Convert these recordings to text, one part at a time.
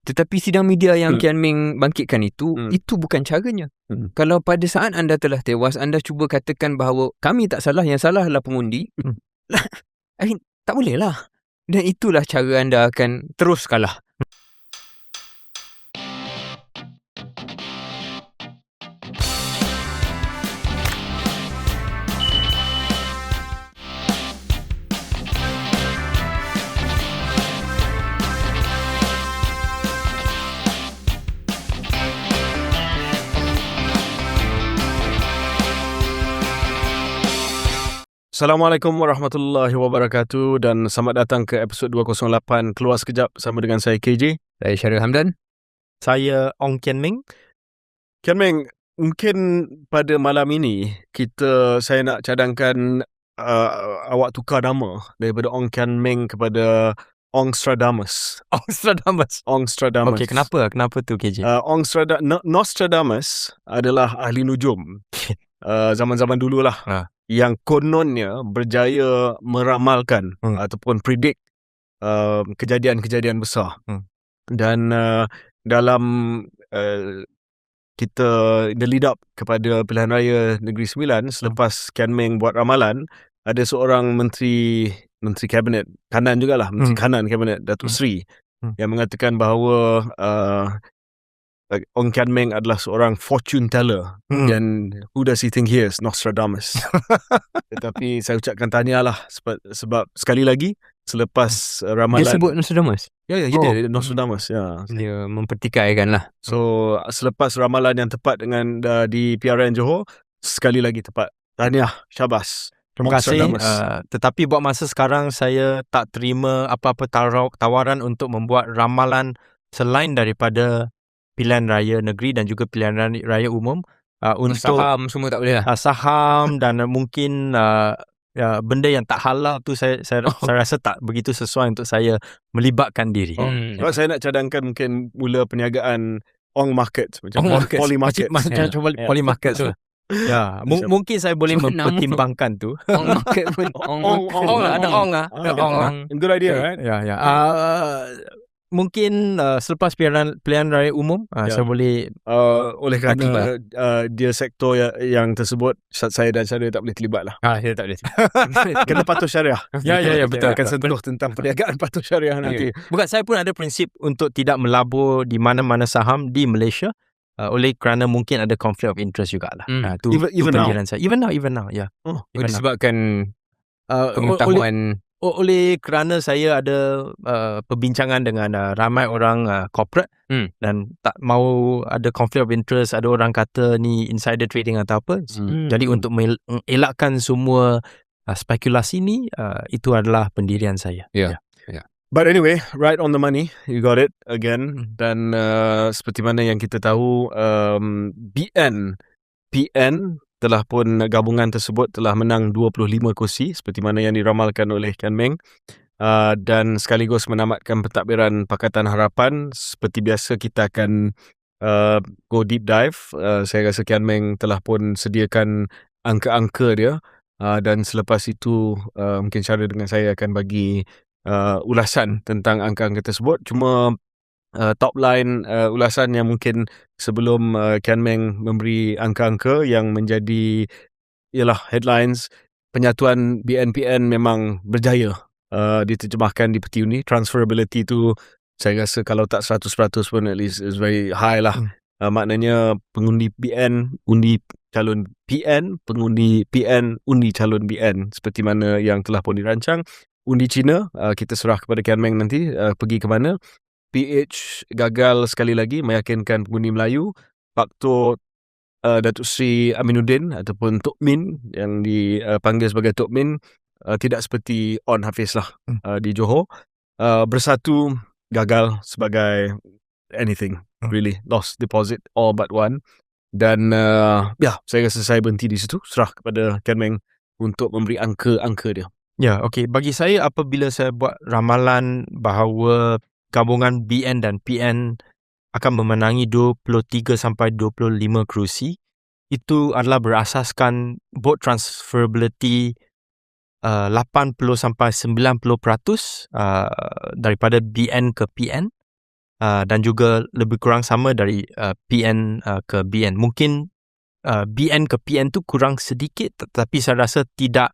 Tetapi sidang media yang Kian Meng bangkitkan itu bukan caranya. Kalau pada saat anda telah tewas, anda cuba katakan bahawa kami tak salah, yang salah adalah pengundi, tak boleh lah. Dan itulah cara anda akan terus kalah. Assalamualaikum warahmatullahi wabarakatuh dan selamat datang ke episod 208 Keluar Sekejap bersama dengan saya KJ. Saya Syaril Hamdan. Saya Ong Kian Meng. Kian Meng, mungkin pada malam ini saya nak cadangkan awak tukar nama daripada Ong Kian Meng kepada Ong Stradamus. Ong Stradamus. Okey, kenapa tu KJ? Nostradamus adalah ahli nujum. Zaman-zaman dululah. Yang kononnya berjaya meramalkan ataupun predict kejadian-kejadian besar. Dan dalam kita the lead up kepada pilihan raya Negeri Sembilan, selepas Kian Meng buat ramalan, ada seorang menteri kabinet kanan jugalah, menteri kanan kabinet Datuk Seri yang mengatakan bahawa Ong Kian Meng adalah seorang fortune teller. Dan who does he think he is? Nostradamus. Tetapi saya ucapkan tahniahlah sebab sekali lagi selepas ramalan. Dia sebut Nostradamus? Ya, dia Nostradamus. Ya. Dia mempertikaikan lah. So selepas ramalan yang tepat dengan di PRN Johor, sekali lagi tepat. Tahniah, syabas. Terima kasih. Tetapi buat masa sekarang saya tak terima apa-apa tawaran untuk membuat ramalan selain daripada pilihan raya negeri dan juga pilihan raya umum. Untuk saham semua tak boleh lah. Saham dan mungkin benda yang tak halal tu saya rasa tak begitu sesuai untuk saya melibatkan diri. Saya nak cadangkan mungkin mula perniagaan Ong Market macam Poly Market. Macam Poly Market tu. Ya, mungkin saya boleh mempertimbangkan tu. Ong Market pun ada Ong lah. Good idea, right? Ya. Mungkin selepas pilihan raya umum saya boleh oleh kerana dia sektor yang tersebut, saya dan Syariah tak boleh terlibat lah. Saya tak boleh. Kena patuh syariah. Ya, betul. Akan sentuh tentang perniagaan patuh syariah nanti. Bukan, saya pun ada prinsip untuk tidak melabur di mana-mana saham di Malaysia, oleh kerana mungkin ada conflict of interest jugalah. Tu pendidikan saya. Even now, ya. Disebabkan pengetahuan. Oleh kerana saya ada perbincangan dengan ramai orang corporate dan tak mau ada conflict of interest, ada orang kata ni insider trading atau apa. Jadi untuk mengelakkan semua spekulasi ni, itu adalah pendirian saya. Yeah. But anyway, right on the money, you got it again. Dan seperti mana yang kita tahu, PN telah pun gabungan tersebut telah menang 25 kursi seperti mana yang diramalkan oleh Kian Meng, dan sekaligus menamatkan pentadbiran Pakatan Harapan. Seperti biasa kita akan go deep dive. Saya rasa Kian Meng telah pun sediakan angka-angka dia, dan selepas itu mungkin Syaril dengan saya akan bagi ulasan tentang angka-angka tersebut. Cuma top line ulasan yang mungkin sebelum Kian Meng memberi angka-angka yang menjadi ialah headlines, penyatuan BNPN memang berjaya diterjemahkan di peti undi. Transferability tu saya rasa kalau tak 100% pun at least is very high lah. Maknanya pengundi BN undi calon PN, pengundi PN undi calon BN, seperti mana yang telah pun dirancang. Undi Cina kita serah kepada Kian Meng nanti pergi ke mana. PH gagal sekali lagi meyakinkan pengundi Melayu. Faktor Datuk Seri Aminuddin ataupun Tok Min yang dipanggil sebagai Tok Min tidak seperti On Hafiz lah di Johor. Bersatu gagal sebagai anything, really. Lost deposit all but one. Dan saya rasa saya berhenti di situ, serah kepada Kian Meng untuk memberi angka-angka dia. Ya, okey. Bagi saya, apabila saya buat ramalan bahawa gabungan BN dan PN akan memenangi 23 sampai 25 kerusi, itu adalah berasaskan vote transferability 80 sampai 90% daripada BN ke PN, dan juga lebih kurang sama dari PN ke BN. Mungkin BN ke PN tu kurang sedikit, tetapi saya rasa tidak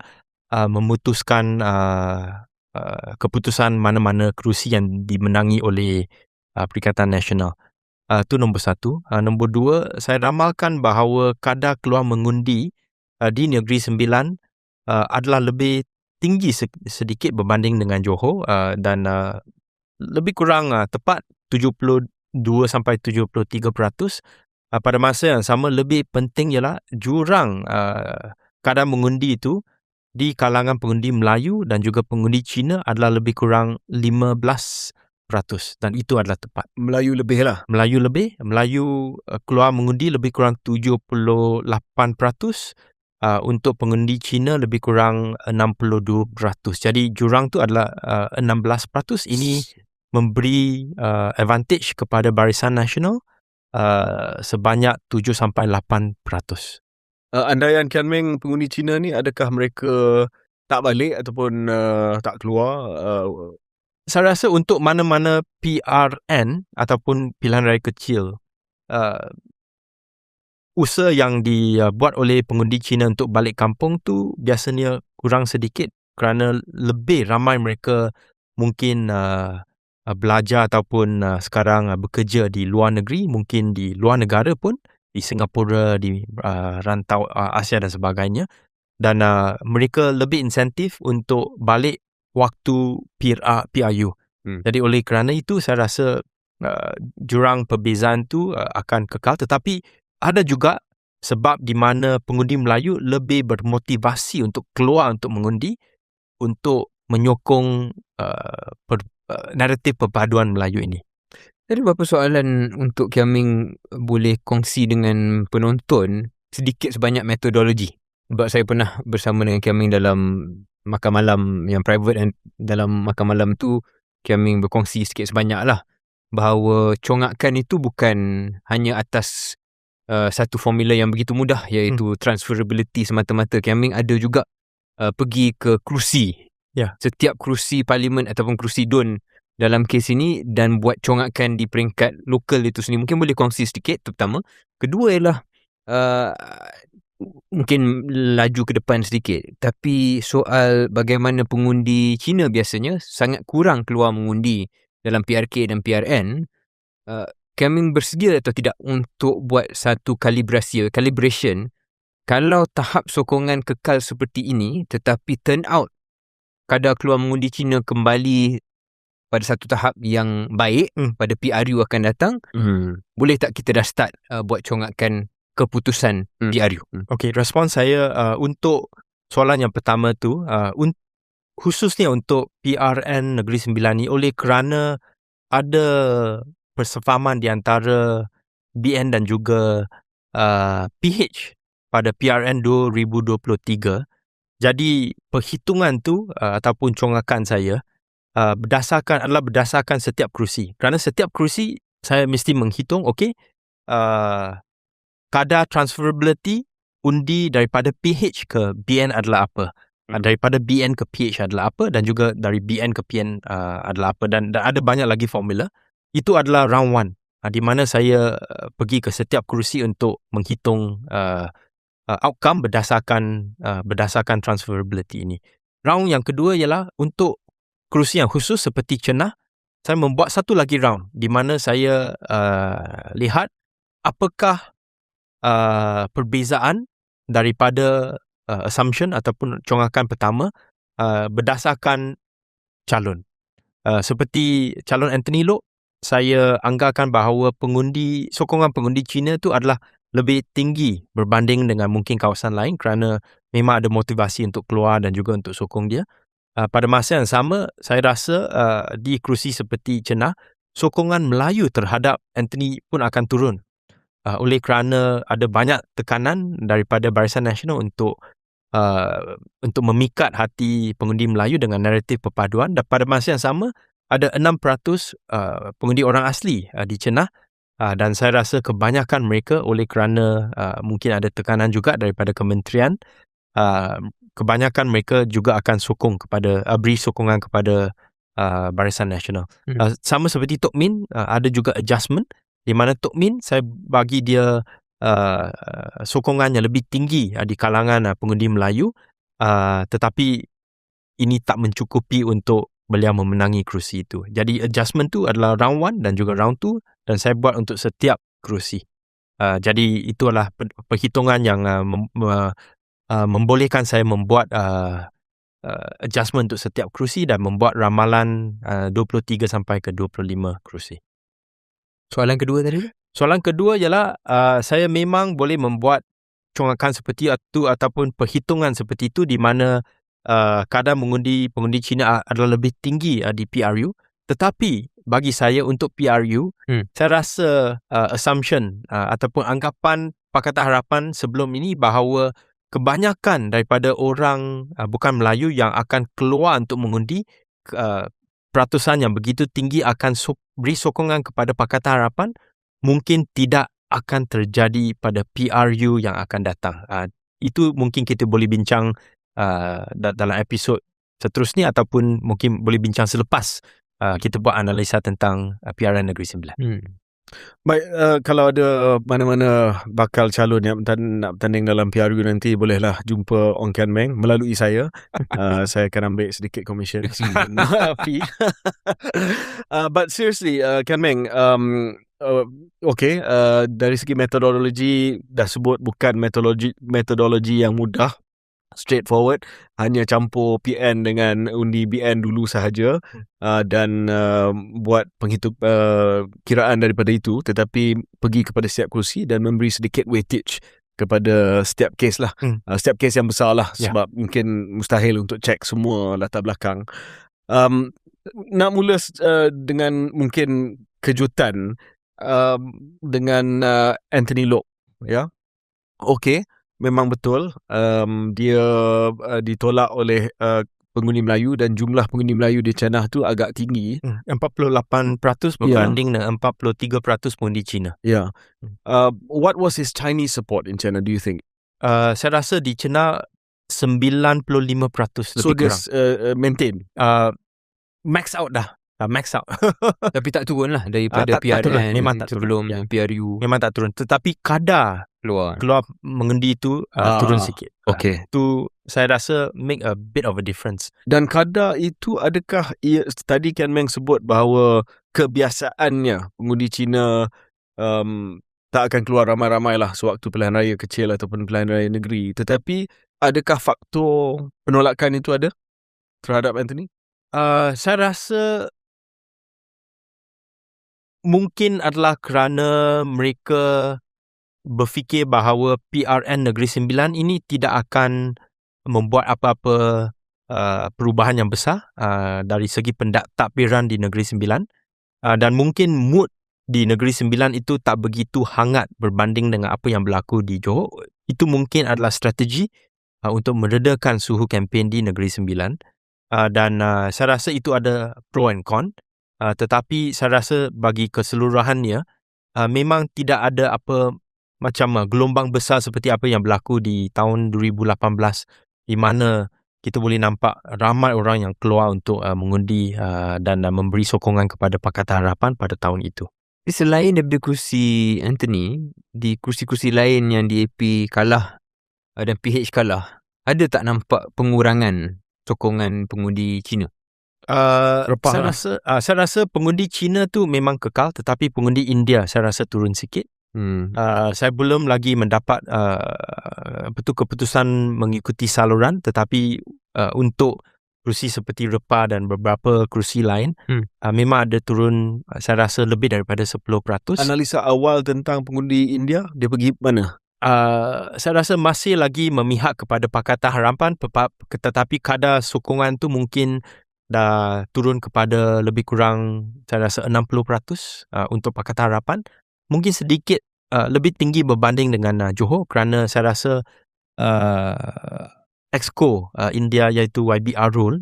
memutuskan keputusan mana-mana kerusi yang dimenangi oleh Perikatan Nasional. Itu nombor satu. Nombor dua, saya ramalkan bahawa kadar keluar mengundi di Negeri Sembilan adalah lebih tinggi sedikit berbanding dengan Johor, dan lebih kurang tepat 72-73%. Pada masa yang sama, lebih penting ialah jurang kadar mengundi itu di kalangan pengundi Melayu dan juga pengundi Cina adalah lebih kurang 15%, dan itu adalah tepat. Melayu lebih lah. Melayu lebih. Melayu keluar mengundi lebih kurang 78%. Untuk pengundi Cina lebih kurang 62%. Jadi jurang tu adalah 16%. Ini memberi advantage kepada Barisan Nasional sebanyak 7-8%. Andaian Kian Meng pengundi Cina ni, adakah mereka tak balik ataupun tak keluar? Saya rasa untuk mana-mana PRN ataupun pilihan raya kecil, usaha yang dibuat oleh pengundi Cina untuk balik kampung tu biasanya kurang sedikit kerana lebih ramai mereka mungkin belajar ataupun sekarang bekerja di luar negeri, mungkin di luar negara pun, di Singapura, di rantau Asia dan sebagainya, dan mereka lebih insentif untuk balik waktu PRU. Jadi oleh kerana itu saya rasa jurang perbezaan tu akan kekal, tetapi ada juga sebab di mana pengundi Melayu lebih bermotivasi untuk keluar untuk mengundi untuk menyokong naratif perpaduan Melayu ini. Ada beberapa soalan untuk Kian Meng boleh kongsi dengan penonton sedikit sebanyak metodologi. Sebab saya pernah bersama dengan Kian Meng dalam makan malam yang private, dan dalam makan malam tu Kian Meng berkongsi sikit sebanyak lah bahawa congakan itu bukan hanya atas satu formula yang begitu mudah, iaitu transferability semata-mata. Kian Meng ada juga pergi ke kerusi. Setiap kerusi parlimen ataupun kerusi DUN dalam kes ini, dan buat congakan di peringkat lokal itu sendiri. Mungkin boleh kongsi sedikit, itu pertama. Kedua ialah mungkin laju ke depan sedikit, tapi soal bagaimana pengundi Cina biasanya sangat kurang keluar mengundi dalam PRK dan PRN. Kian Meng bersedia atau tidak untuk buat satu calibration kalau tahap sokongan kekal seperti ini, tetapi turn out kadar keluar mengundi Cina kembali pada satu tahap yang baik pada PRU akan datang, boleh tak kita dah start buat congakan keputusan PRU? Okey, respons saya untuk soalan yang pertama tu, khususnya untuk PRN Negeri Sembilan ni, oleh kerana ada persefahaman di antara BN dan juga PH pada PRN 2023. Jadi perhitungan tu ataupun congakan saya berdasarkan setiap kerusi. Kerana setiap kerusi saya mesti menghitung, kadar transferability undi daripada PH ke BN adalah apa, daripada BN ke PH adalah apa, dan juga dari BN ke PN adalah apa, dan ada banyak lagi formula. Itu adalah round 1, di mana saya pergi ke setiap kerusi untuk menghitung outcome berdasarkan transferability ini. Round yang kedua ialah untuk kerusi yang khusus seperti Cenah, saya membuat satu lagi round di mana saya lihat apakah perbezaan daripada assumption ataupun congakan pertama berdasarkan calon. Seperti calon Anthony Loke, saya anggarkan bahawa sokongan pengundi Cina tu adalah lebih tinggi berbanding dengan mungkin kawasan lain kerana memang ada motivasi untuk keluar dan juga untuk sokong dia. Pada masa yang sama, saya rasa di kerusi seperti Cenah, sokongan Melayu terhadap Anthony pun akan turun. Oleh kerana ada banyak tekanan daripada Barisan Nasional untuk memikat hati pengundi Melayu dengan naratif perpaduan, dan pada masa yang sama ada 6% pengundi orang asli di Cenah, dan saya rasa kebanyakan mereka, oleh kerana mungkin ada tekanan juga daripada kementerian, kebanyakan mereka juga akan beri sokongan kepada Barisan Nasional. Sama seperti Tok Min, ada juga adjustment di mana Tok Min saya bagi dia sokongan yang lebih tinggi di kalangan pengundi Melayu, tetapi ini tak mencukupi untuk beliau memenangi kerusi itu. Jadi adjustment tu adalah round 1 dan juga round 2 dan saya buat untuk setiap kerusi. Jadi itulah perhitungan yang membolehkan saya membuat adjustment untuk setiap kerusi dan membuat ramalan 23 sampai ke 25 kerusi. Soalan kedua tadi? Soalan kedua ialah saya memang boleh membuat congakan seperti itu ataupun perhitungan seperti itu di mana kadar pengundi Cina adalah lebih tinggi di PRU, tetapi bagi saya untuk PRU saya rasa assumption ataupun anggapan Pakatan Harapan sebelum ini bahawa kebanyakan daripada orang bukan Melayu yang akan keluar untuk mengundi, peratusan yang begitu tinggi akan beri sokongan kepada Pakatan Harapan mungkin tidak akan terjadi pada PRU yang akan datang. Itu mungkin kita boleh bincang dalam episod seterusnya ataupun mungkin boleh bincang selepas kita buat analisa tentang PRN Negeri Sembilan. Baik, kalau ada mana-mana bakal calon yang nak bertanding dalam PRU nanti, bolehlah jumpa Ong Kian Meng melalui saya. Saya akan ambil sedikit commission. Fee. But seriously, Kian Meng, dari segi metodologi dah sebut bukan metodologi yang mudah, straightforward, hanya campur PN dengan undi BN dulu sahaja, dan buat kiraan daripada itu, tetapi pergi kepada setiap kursi dan memberi sedikit weightage kepada setiap kes lah. Setiap kes yang besar lah, sebab mungkin mustahil untuk cek semua latar belakang. Nak mula dengan mungkin kejutan dengan Anthony Loke, ya. Okey, memang betul, dia ditolak oleh pengundi Melayu dan jumlah pengundi Melayu di China tu agak tinggi, 48% berbanding dengan 43% pengundi Cina. Yeah. What was his Chinese support in China, do you think? Saya rasa di China 95% So lebih kurang. Maintain? Max out dah. Max out. Tapi tak turun lah daripada PRN memang tak sebelum PRU. Memang tak turun. Tetapi kadar keluar mengundi itu turun sikit. Okay. Itu saya rasa make a bit of a difference. Dan kadar itu, adakah tadi Kian Meng sebut bahawa kebiasaannya pengundi Cina tak akan keluar ramai-ramai lah sewaktu pilihan raya kecil ataupun pilihan raya negeri. Tetapi adakah faktor penolakan itu ada terhadap Anthony? Saya rasa mungkin adalah kerana mereka berfikir bahawa PRN Negeri Sembilan ini tidak akan membuat apa-apa perubahan yang besar dari segi pentadbiran di Negeri Sembilan, dan mungkin mood di Negeri Sembilan itu tak begitu hangat berbanding dengan apa yang berlaku di Johor. Itu mungkin adalah strategi untuk meredakan suhu kempen di Negeri Sembilan, dan saya rasa itu ada pro and con. Tetapi saya rasa bagi keseluruhannya memang tidak ada apa macam gelombang besar seperti apa yang berlaku di tahun 2018, di mana kita boleh nampak ramai orang yang keluar untuk mengundi dan memberi sokongan kepada Pakatan Harapan pada tahun itu. Selain daripada kursi Anthony, di kursi-kursi lain yang DAP kalah dan PH kalah, ada tak nampak pengurangan sokongan pengundi Cina? Saya rasa pengundi Cina tu memang kekal, tetapi pengundi India saya rasa turun sikit. Saya belum lagi mendapat keputusan mengikuti saluran, tetapi untuk kerusi seperti Repa dan beberapa kerusi lain memang ada turun, saya rasa lebih daripada 10%. Analisa awal tentang pengundi India, dia pergi mana? Saya rasa masih lagi memihak kepada Pakatan Harapan, tetapi kadar sokongan tu mungkin dah turun kepada lebih kurang saya rasa 60% untuk Pakatan Harapan. Mungkin sedikit lebih tinggi berbanding dengan Johor, kerana saya rasa Exco India iaitu YB Arul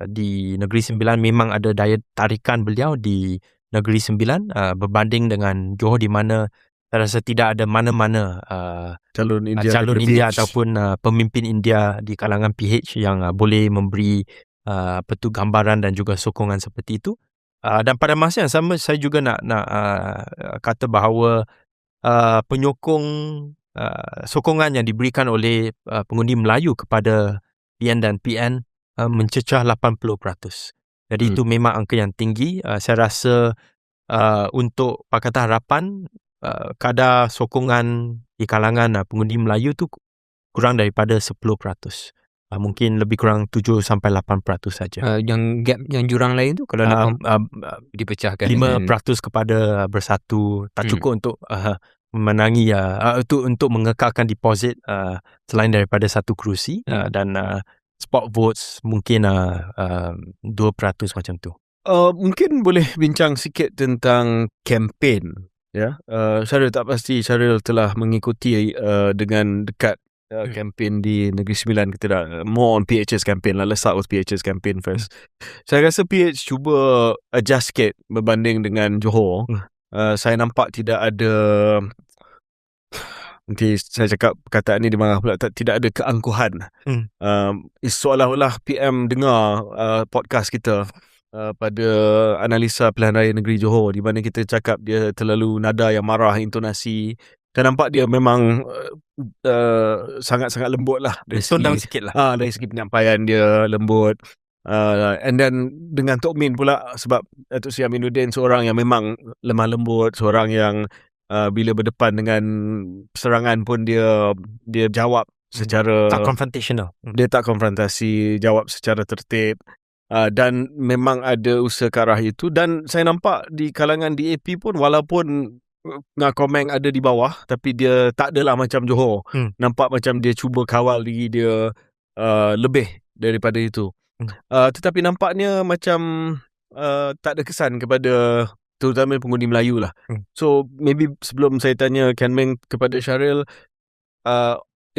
di Negeri Sembilan memang ada daya tarikan beliau di Negeri Sembilan berbanding dengan Johor, di mana saya rasa tidak ada mana-mana calon India ataupun pemimpin India di kalangan PH yang boleh memberi gambaran dan juga sokongan seperti itu. Dan pada masa yang sama saya juga nak kata bahawa penyokong sokongan yang diberikan oleh pengundi Melayu kepada PN dan PN mencecah 80%. Jadi itu memang angka yang tinggi. Saya rasa untuk Pakatan Harapan kadar sokongan di kalangan pengundi Melayu tu kurang daripada 10%. Mungkin lebih kurang 7-8% saja. Yang gap, yang jurang lain tu kalau dipecahkan 5% kepada Bersatu tak cukup untuk memenangi untuk mengekalkan deposit selain daripada satu kerusi dan spot votes mungkin 2% macam tu. Mungkin boleh bincang sikit tentang kempen, ya. Syaril tak pasti Syaril telah mengikuti dengan dekat kempen di Negeri Sembilan ke tidak. More on PH's campaign lah. Let's start with PH's campaign first. Saya rasa PH cuba adjust sikit berbanding dengan Johor. Saya nampak tidak ada, nanti saya cakap perkataan ni dimarah pula, tidak ada keangkuhan. Seolah-olah PM dengar podcast kita pada analisa pilihan raya negeri Johor, di mana kita cakap dia terlalu nada yang marah, intonasi. Saya nampak dia memang sangat-sangat lembut lah. Tone down sikit lah. Dari segi penyampaian dia lembut. And then dengan Tok Min pula, sebab Datuk Seri Aminuddin seorang yang memang lemah lembut, seorang yang bila berdepan dengan serangan pun dia jawab secara tak confrontational. Dia tak konfrontasi, jawab secara tertib. Dan memang ada usaha ke arah itu. Dan saya nampak di kalangan DAP pun, walaupun komen ada di bawah, tapi dia tak adalah macam Johor. Nampak macam dia cuba kawal diri dia lebih daripada itu. Tetapi nampaknya macam tak ada kesan kepada terutama pengundi Melayu lah. So maybe sebelum saya tanya Ken Meng kepada Syaril,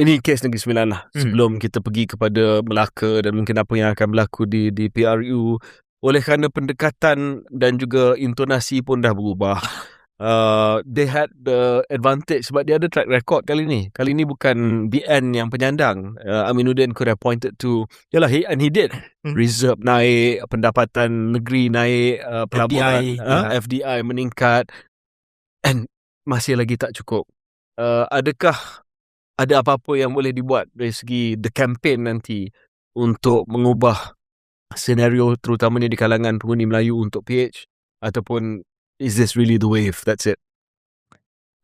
ini kes Negeri Sembilan lah. Sebelum kita pergi kepada Melaka dan mungkin apa yang akan berlaku di PRU, oleh kerana pendekatan dan juga intonasi pun dah berubah. They had the advantage sebab dia ada track record kali ni. Kali ni bukan BN yang penyandang. Aminuddin could have pointed to, yalah, he did. Reserve naik, pendapatan negeri naik, pelabuhan, FDI meningkat, and masih lagi tak cukup. Adakah ada apa-apa yang boleh dibuat dari segi the campaign nanti untuk mengubah senario terutamanya di kalangan pengundi Melayu untuk PH, ataupun is this really the wave? That's it.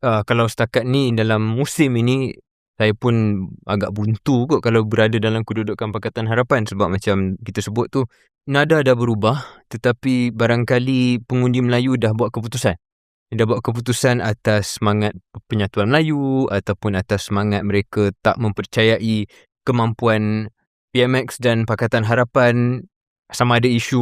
Kalau setakat ni dalam musim ini, saya pun agak buntu kot kalau berada dalam kedudukan Pakatan Harapan, sebab macam kita sebut tu, nada dah berubah, tetapi barangkali pengundi Melayu dah buat keputusan. Dia dah buat keputusan atas semangat Penyatuan Melayu ataupun atas semangat mereka tak mempercayai kemampuan PMX dan Pakatan Harapan, sama ada isu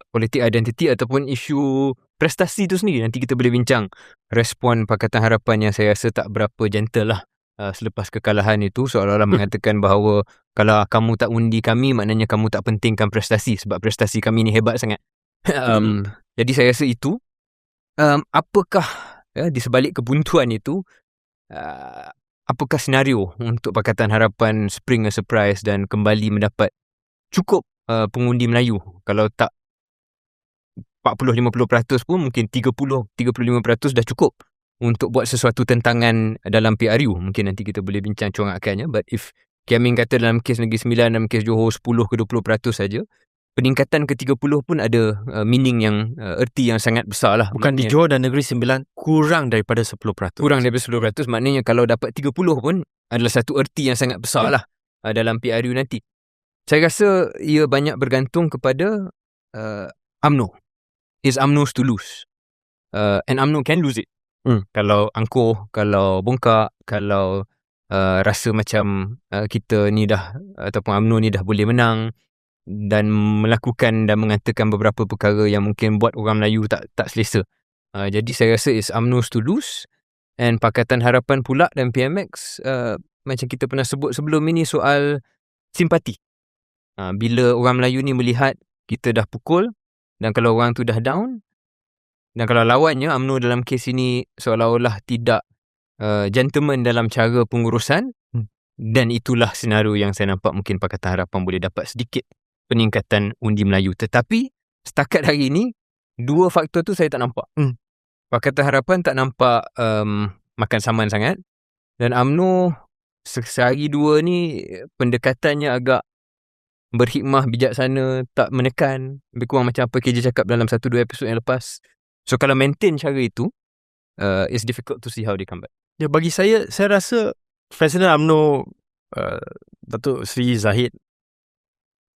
politik identiti ataupun isu prestasi tu sendiri. Nanti kita boleh bincang respon Pakatan Harapan yang saya rasa tak berapa gentle lah selepas kekalahan itu, seolah-olah mengatakan bahawa kalau kamu tak undi kami, maknanya kamu tak pentingkan prestasi sebab prestasi kami ni hebat sangat. Jadi saya rasa itu, apakah di sebalik kebuntuan itu, apakah senario untuk Pakatan Harapan spring a surprise dan kembali mendapat cukup pengundi Melayu? Kalau tak 40-50% pun mungkin 30-35% dah cukup untuk buat sesuatu tentangan dalam PRU. Mungkin nanti kita boleh bincang corakkannya. But if Kiaming kata dalam kes Negeri Sembilan, dalam kes Johor 10-20% saja, peningkatan ke 30 pun ada meaning yang erti yang sangat besar lah. Bukan di Johor dan Negeri Sembilan kurang daripada 10%. Kurang daripada 10%, maknanya kalau dapat 30 pun adalah satu erti yang sangat besar lah dalam PRU nanti. Saya rasa ia banyak bergantung kepada UMNO. Is UMNO's to lose. And UMNO can lose it. Kalau angkuh, kalau bongkak, kalau rasa macam kita ni dah, ataupun UMNO ni dah boleh menang dan melakukan dan mengatakan beberapa perkara yang mungkin buat orang Melayu tak selesa. Jadi saya rasa is UMNO's to lose. And Pakatan Harapan pula dan PMX, macam kita pernah sebut sebelum ini, soal simpati. Bila orang Melayu ni melihat kita dah pukul, dan kalau orang tu dah down, dan kalau lawannya UMNO dalam kes ini seolah-olah tidak gentleman dalam cara pengurusan, dan itulah senario yang saya nampak mungkin Pakatan Harapan boleh dapat sedikit peningkatan undi Melayu. Tetapi setakat hari ini, dua faktor tu saya tak nampak. Pakatan Harapan tak nampak makan saman sangat, dan UMNO sehari dua ni pendekatannya agak berhikmah, bijaksana, tak menekan, lebih kurang macam apa KJ cakap dalam 1-2 episod yang lepas. So kalau maintain cara itu, it's difficult to see how they come back. Ya, bagi saya rasa Presiden UMNO Datuk Seri Zahid,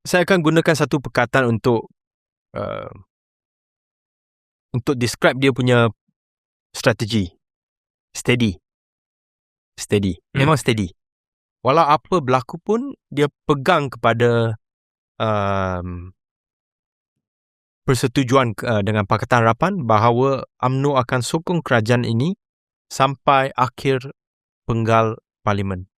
saya akan gunakan satu perkataan untuk describe dia punya strategi. Steady. Memang steady. Walau apa berlaku pun, dia pegang kepada persetujuan dengan Pakatan Harapan bahawa UMNO akan sokong kerajaan ini sampai akhir penggal parlimen.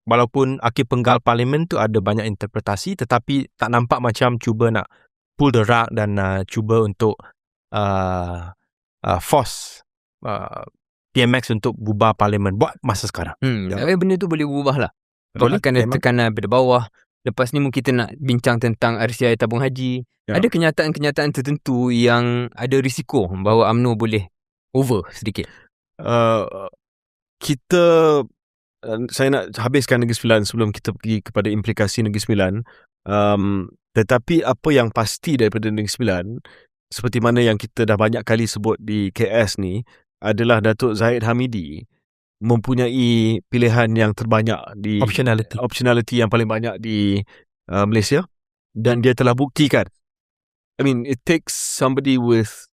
Walaupun akhir penggal parlimen tu ada banyak interpretasi, tetapi tak nampak macam cuba nak pull the rug dan cuba untuk force PMX untuk bubar parlimen buat masa sekarang. Tapi benda tu boleh berubah lah. Kalau akan ada tekanan dari bawah. Lepas ni mungkin kita nak bincang tentang RCI tabung haji. Ada kenyataan-kenyataan tertentu yang ada risiko bahawa UMNO boleh over sedikit. Saya nak habiskan Negeri Sembilan sebelum kita pergi kepada implikasi Negeri Sembilan. Tetapi apa yang pasti daripada Negeri Sembilan, seperti mana yang kita dah banyak kali sebut di KS ni, adalah Datuk Zahid Hamidi mempunyai pilihan yang terbanyak di optionality yang paling banyak di Malaysia, dan dia telah buktikan. I mean, it takes somebody with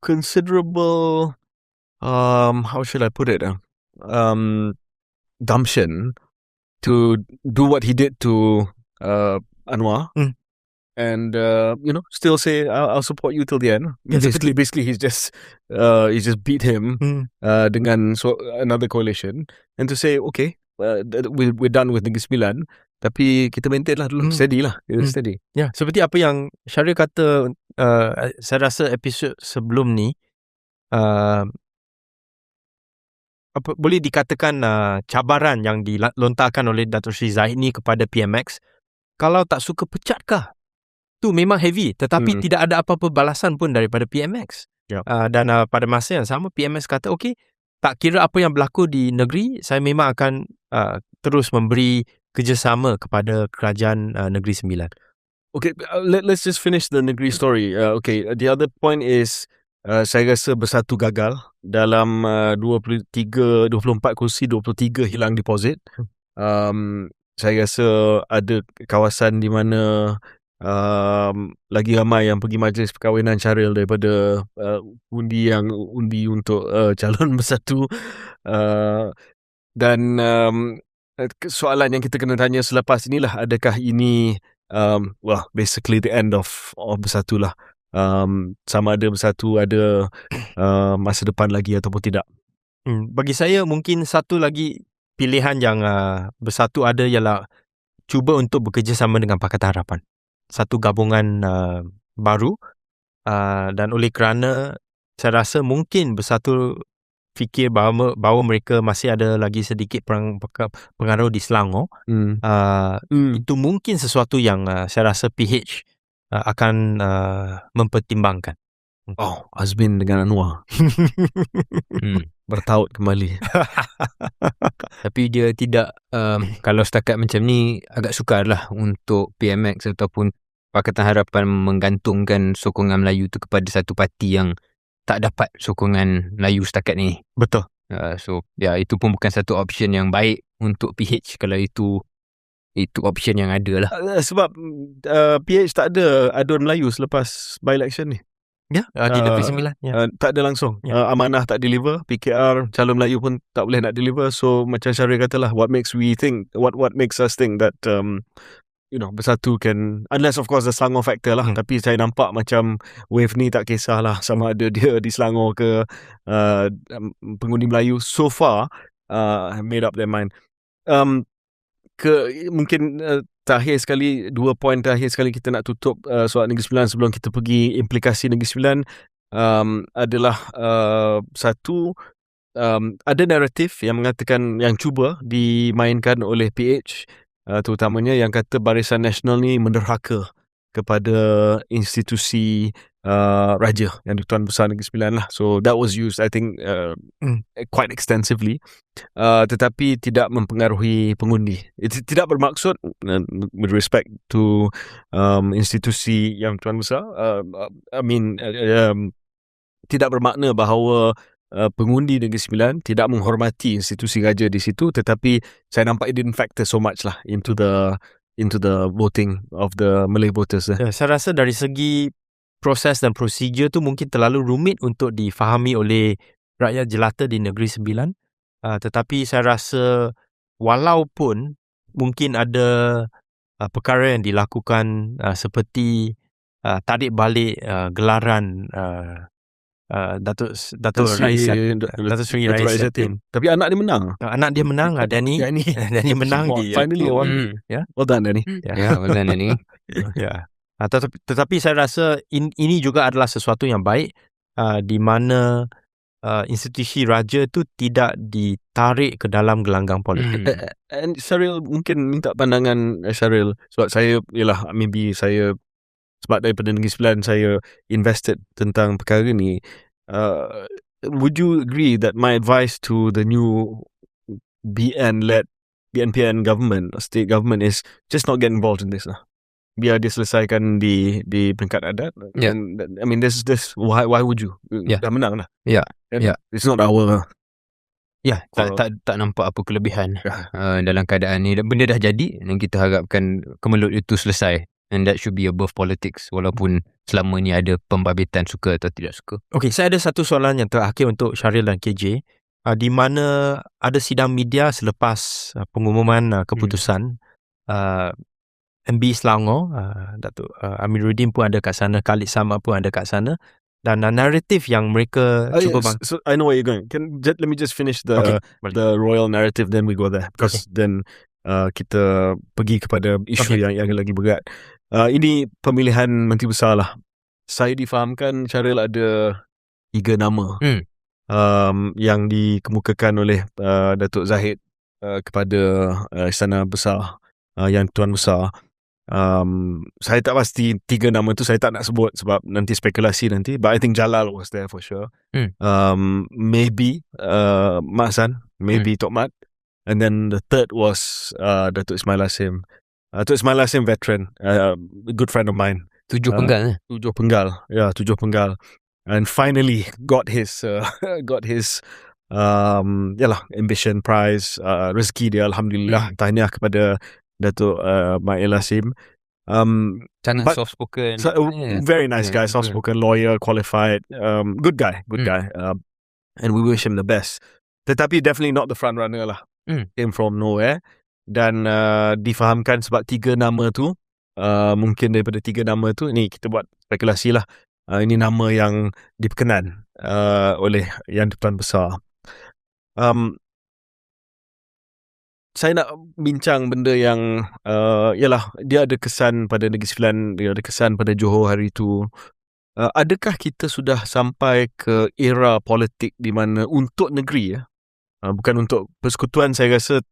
considerable how should I put it, gumption to do what he did to Anwar, and still say I'll support you till the end. Basically he's just beat him dengan another coalition, and to say okay, we're done with Negeri Sembilan, tapi kita maintain lah dulu, steady lah, steady. Ya, seperti apa yang Syahrir kata, saya rasa episod sebelum ni, boleh dikatakan cabaran yang dilontarkan oleh Datuk Seri Zahid ni kepada PMX, kalau tak suka pecatkah, tu memang heavy, tetapi tidak ada apa-apa balasan pun daripada PMX. Dan pada masa yang sama PMX kata okey, tak kira apa yang berlaku di negeri, saya memang akan terus memberi kerjasama kepada kerajaan Negeri Sembilan. Okay, let's just finish the negeri story. The other point is, saya rasa Bersatu gagal dalam 24 kursi, 23 hilang deposit. Saya rasa ada kawasan di mana lagi ramai yang pergi majlis perkahwinan Syaril daripada undi untuk calon Bersatu. Dan soalan yang kita kena tanya selepas inilah, adakah ini basically the end of Bersatu lah. Sama ada Bersatu ada masa depan lagi ataupun tidak. Bagi saya mungkin satu lagi pilihan yang Bersatu ada ialah cuba untuk bekerjasama dengan Pakatan Harapan, satu gabungan baru, dan oleh kerana saya rasa mungkin Bersatu fikir bahawa mereka masih ada lagi sedikit pengaruh di Selangor, itu mungkin sesuatu yang saya rasa PH akan mempertimbangkan. Azmin dengan Anwar bertaut kembali. Tapi dia tidak, kalau setakat macam ni, agak sukar lah untuk PMX ataupun Pakatan Harapan menggantungkan sokongan Melayu tu kepada satu parti yang tak dapat sokongan Melayu setakat ni. Betul. So itu pun bukan satu option yang baik untuk PH kalau itu option yang ada lah. Sebab PH tak ada aduan Melayu selepas by-election ni. Ya, di Negeri Sembilan. Tak ada langsung. Amanah tak deliver, PKR calon Melayu pun tak boleh nak deliver. So macam Syahrir katalah, what makes us think that Bersatu can, unless of course the Selangor factor lah. Tapi saya nampak macam wave ni tak kisahlah sama ada dia di Selangor ke pengundi Melayu. So far made up their mind. Mungkin terakhir sekali, 2 poin terakhir sekali kita nak tutup soal Negeri Sembilan sebelum kita pergi implikasi Negeri Sembilan, adalah satu, ada naratif yang mengatakan, yang cuba dimainkan oleh PH, terutamanya yang kata Barisan Nasional ni menderhaka kepada institusi raja yang di-Tuan Besar Negeri Sembilan lah. So that was used I think quite extensively, tetapi tidak mempengaruhi pengundi. Itu tidak bermaksud with respect to institusi yang Tuan Besar, tidak bermakna bahawa pengundi Negeri Sembilan tidak menghormati institusi raja di situ, tetapi saya nampak it didn't factor so much lah into the voting of the Malay voters. Saya rasa dari segi proses dan prosedur tu mungkin terlalu rumit untuk difahami oleh rakyat jelata di Negeri Sembilan. Tetapi saya rasa walaupun mungkin ada perkara yang dilakukan seperti tarik balik gelaran Datuk Seri Raisatin. Tapi anak dia menang. Anak dia menang, Danny menang di finally won. Well done, Danny. Well done, Danny. Tetapi saya rasa ini juga adalah sesuatu yang baik, di mana institusi raja tu tidak ditarik ke dalam gelanggang politik. And Syaril, mungkin minta pandangan Syaril, sebab saya sebab daripada Negeri Sembilan saya invested tentang perkara ni. Would you agree that my advice to the new BNP-led government, state government, is just not get involved in this lah. Biar dia selesaikan di peringkat adat. Yeah. And, I mean, this why would you? Dah menang lah. Yeah. It's not our. Tak nampak apa kelebihan dalam keadaan ni. Benda dah jadi dan kita harapkan kemelut itu selesai. And that should be above politics, walaupun selama ni ada pembabitan suka atau tidak suka. Okay, saya ada satu soalan yang terakhir untuk Syaril dan KJ. Di mana ada sidang media selepas pengumuman keputusan, MB Selangor, Datuk Amiruddin pun ada kat sana, Khalid Samad pun ada kat sana, dan naratif yang mereka cuba so I know where you're going. Let me just finish the royal narrative, then we go there, because then kita pergi kepada isu yang lagi berat. Ini pemilihan Menteri Besar lah. Saya difahamkan Syaril ada 3 nama yang dikemukakan oleh Datuk Zahid kepada Istana Besar, yang Tuan Besar. Saya tak pasti 3 nama tu, saya tak nak sebut sebab nanti spekulasi nanti. But I think Jalal was there for sure. Maybe Mak Hassan, maybe Tok Mat. And then the third was Datuk Ismail Hasim. Datuk Ismail Hasim, veteran, a good friend of mine. 7 penggal. 7 penggal. Yeah, 7 penggal. And finally got his ambition prize, rezeki dia, alhamdulillah. Tahniah kepada Datuk Mail Hasim. Sangat soft spoken. Very nice guy, soft spoken, lawyer, qualified, good guy. And we wish him the best. Tetapi definitely not the front runner lah. Came from nowhere. Dan difahamkan sebab 3 nama tu, mungkin daripada 3 nama tu, ni kita buat spekulasi lah, ini nama yang diperkenan oleh Yang Tuan Besar. Saya nak bincang benda yang ialah dia ada kesan pada Negeri Sembilan, dia ada kesan pada Johor hari itu. Adakah kita sudah sampai ke era politik di mana untuk negeri, bukan untuk persekutuan, saya rasa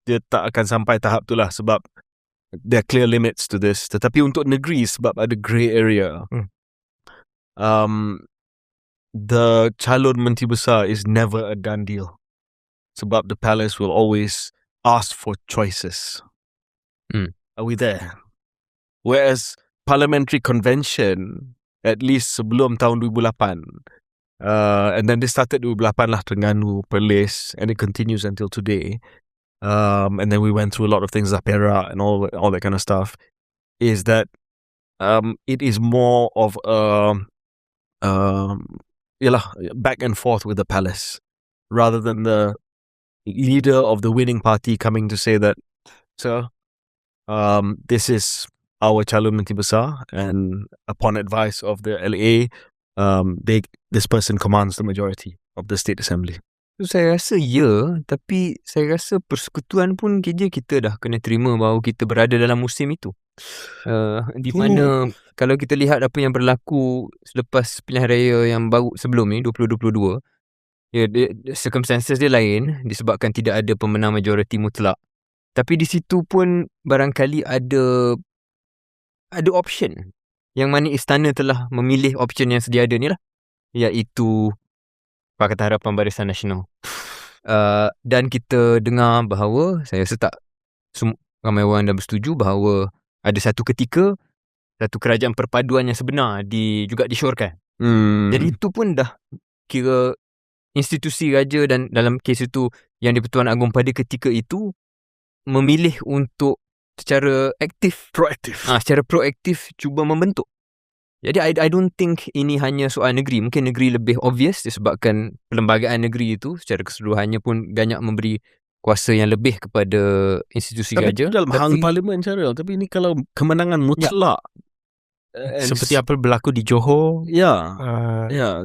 dia tak akan sampai tahap tu lah sebab there are clear limits to this. Tetapi untuk negeri, sebab ada grey area, the calon Menteri Besar is never a done deal. Sebab the palace will always ask for choices. Are we there? Whereas parliamentary convention, at least sebelum tahun 2008, and then they started 2008 lah, Terengganu, Perlis, and it continues until today. And then we went through a lot of things, Zapera and all that kind of stuff, is that it is more of a back and forth with the palace, rather than the leader of the winning party coming to say that, sir, this is our calon Menteri Besar, and upon advice of the LA, this person commands the majority of the State Assembly. Saya rasa tapi saya rasa persekutuan pun kita dah kena terima bahawa kita berada dalam musim itu. Di mana kalau kita lihat apa yang berlaku selepas pilihan raya yang baru sebelum ni 2022, circumstances dia lain disebabkan tidak ada pemenang majoriti mutlak. Tapi di situ pun barangkali ada option yang mana istana telah memilih option yang sedia ada ni lah, iaitu Pakatan Harapan Barisan Nasional. Dan kita dengar bahawa, saya rasa ramai orang dah bersetuju bahawa ada satu ketika satu kerajaan perpaduan yang sebenar juga disyorkan. Jadi itu pun dah kira institusi raja, dan dalam kes itu Yang di-Pertuan Agong pada ketika itu memilih untuk secara proaktif cuba membentuk. Jadi I don't think ini hanya soal negeri. Mungkin negeri lebih obvious disebabkan perlembagaan negeri itu secara keseluruhannya pun banyak memberi kuasa yang lebih kepada institusi raja. Tapi dalam hang parlimen Syaril, tapi ini kalau kemenangan mutlak. Seperti apa berlaku di Johor.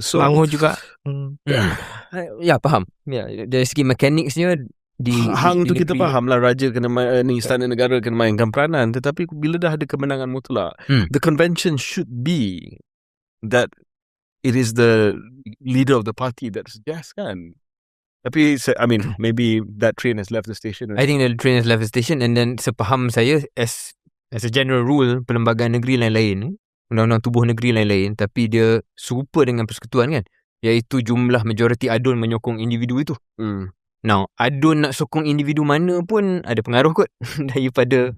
So Selangor juga. Ya, faham. Ya, dari segi mekaniknya hang tu kita faham lah, raja kena ni, istana negara kena mainkan peranan. Tetapi bila dah ada kemenangan mutlak, the convention should be that it is the leader of the party that suggests, kan. Tapi I mean, maybe that train has left the station. I think the train has left the station. And then sepaham saya, as a general rule, perlembagaan negeri lain-lain, undang-undang tubuh negeri lain-lain, tapi dia serupa dengan persekutuan, kan, iaitu jumlah majoriti adun menyokong individu itu. Now, adun nak sokong individu mana pun ada pengaruh kot daripada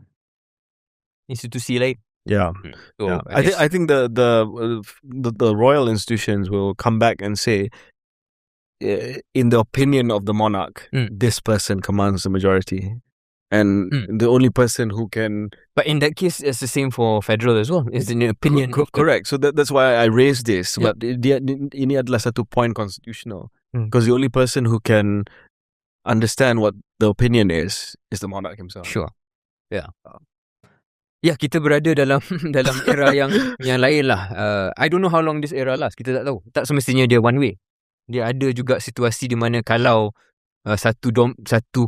institusi lain. So, I think the royal institutions will come back and say, in the opinion of the monarch, this person commands the majority, and the only person who can. But in that case, it's the same for federal as well. It's an opinion. Correct. So that's why I raised this. But ini adalah satu point constitutional, because the only person who can understand what the opinion is the monarch himself. Sure. Ya, kita berada dalam era yang lain lah. I don't know how long this era lasts. Kita tak tahu. Tak semestinya dia one way. Dia ada juga situasi di mana kalau satu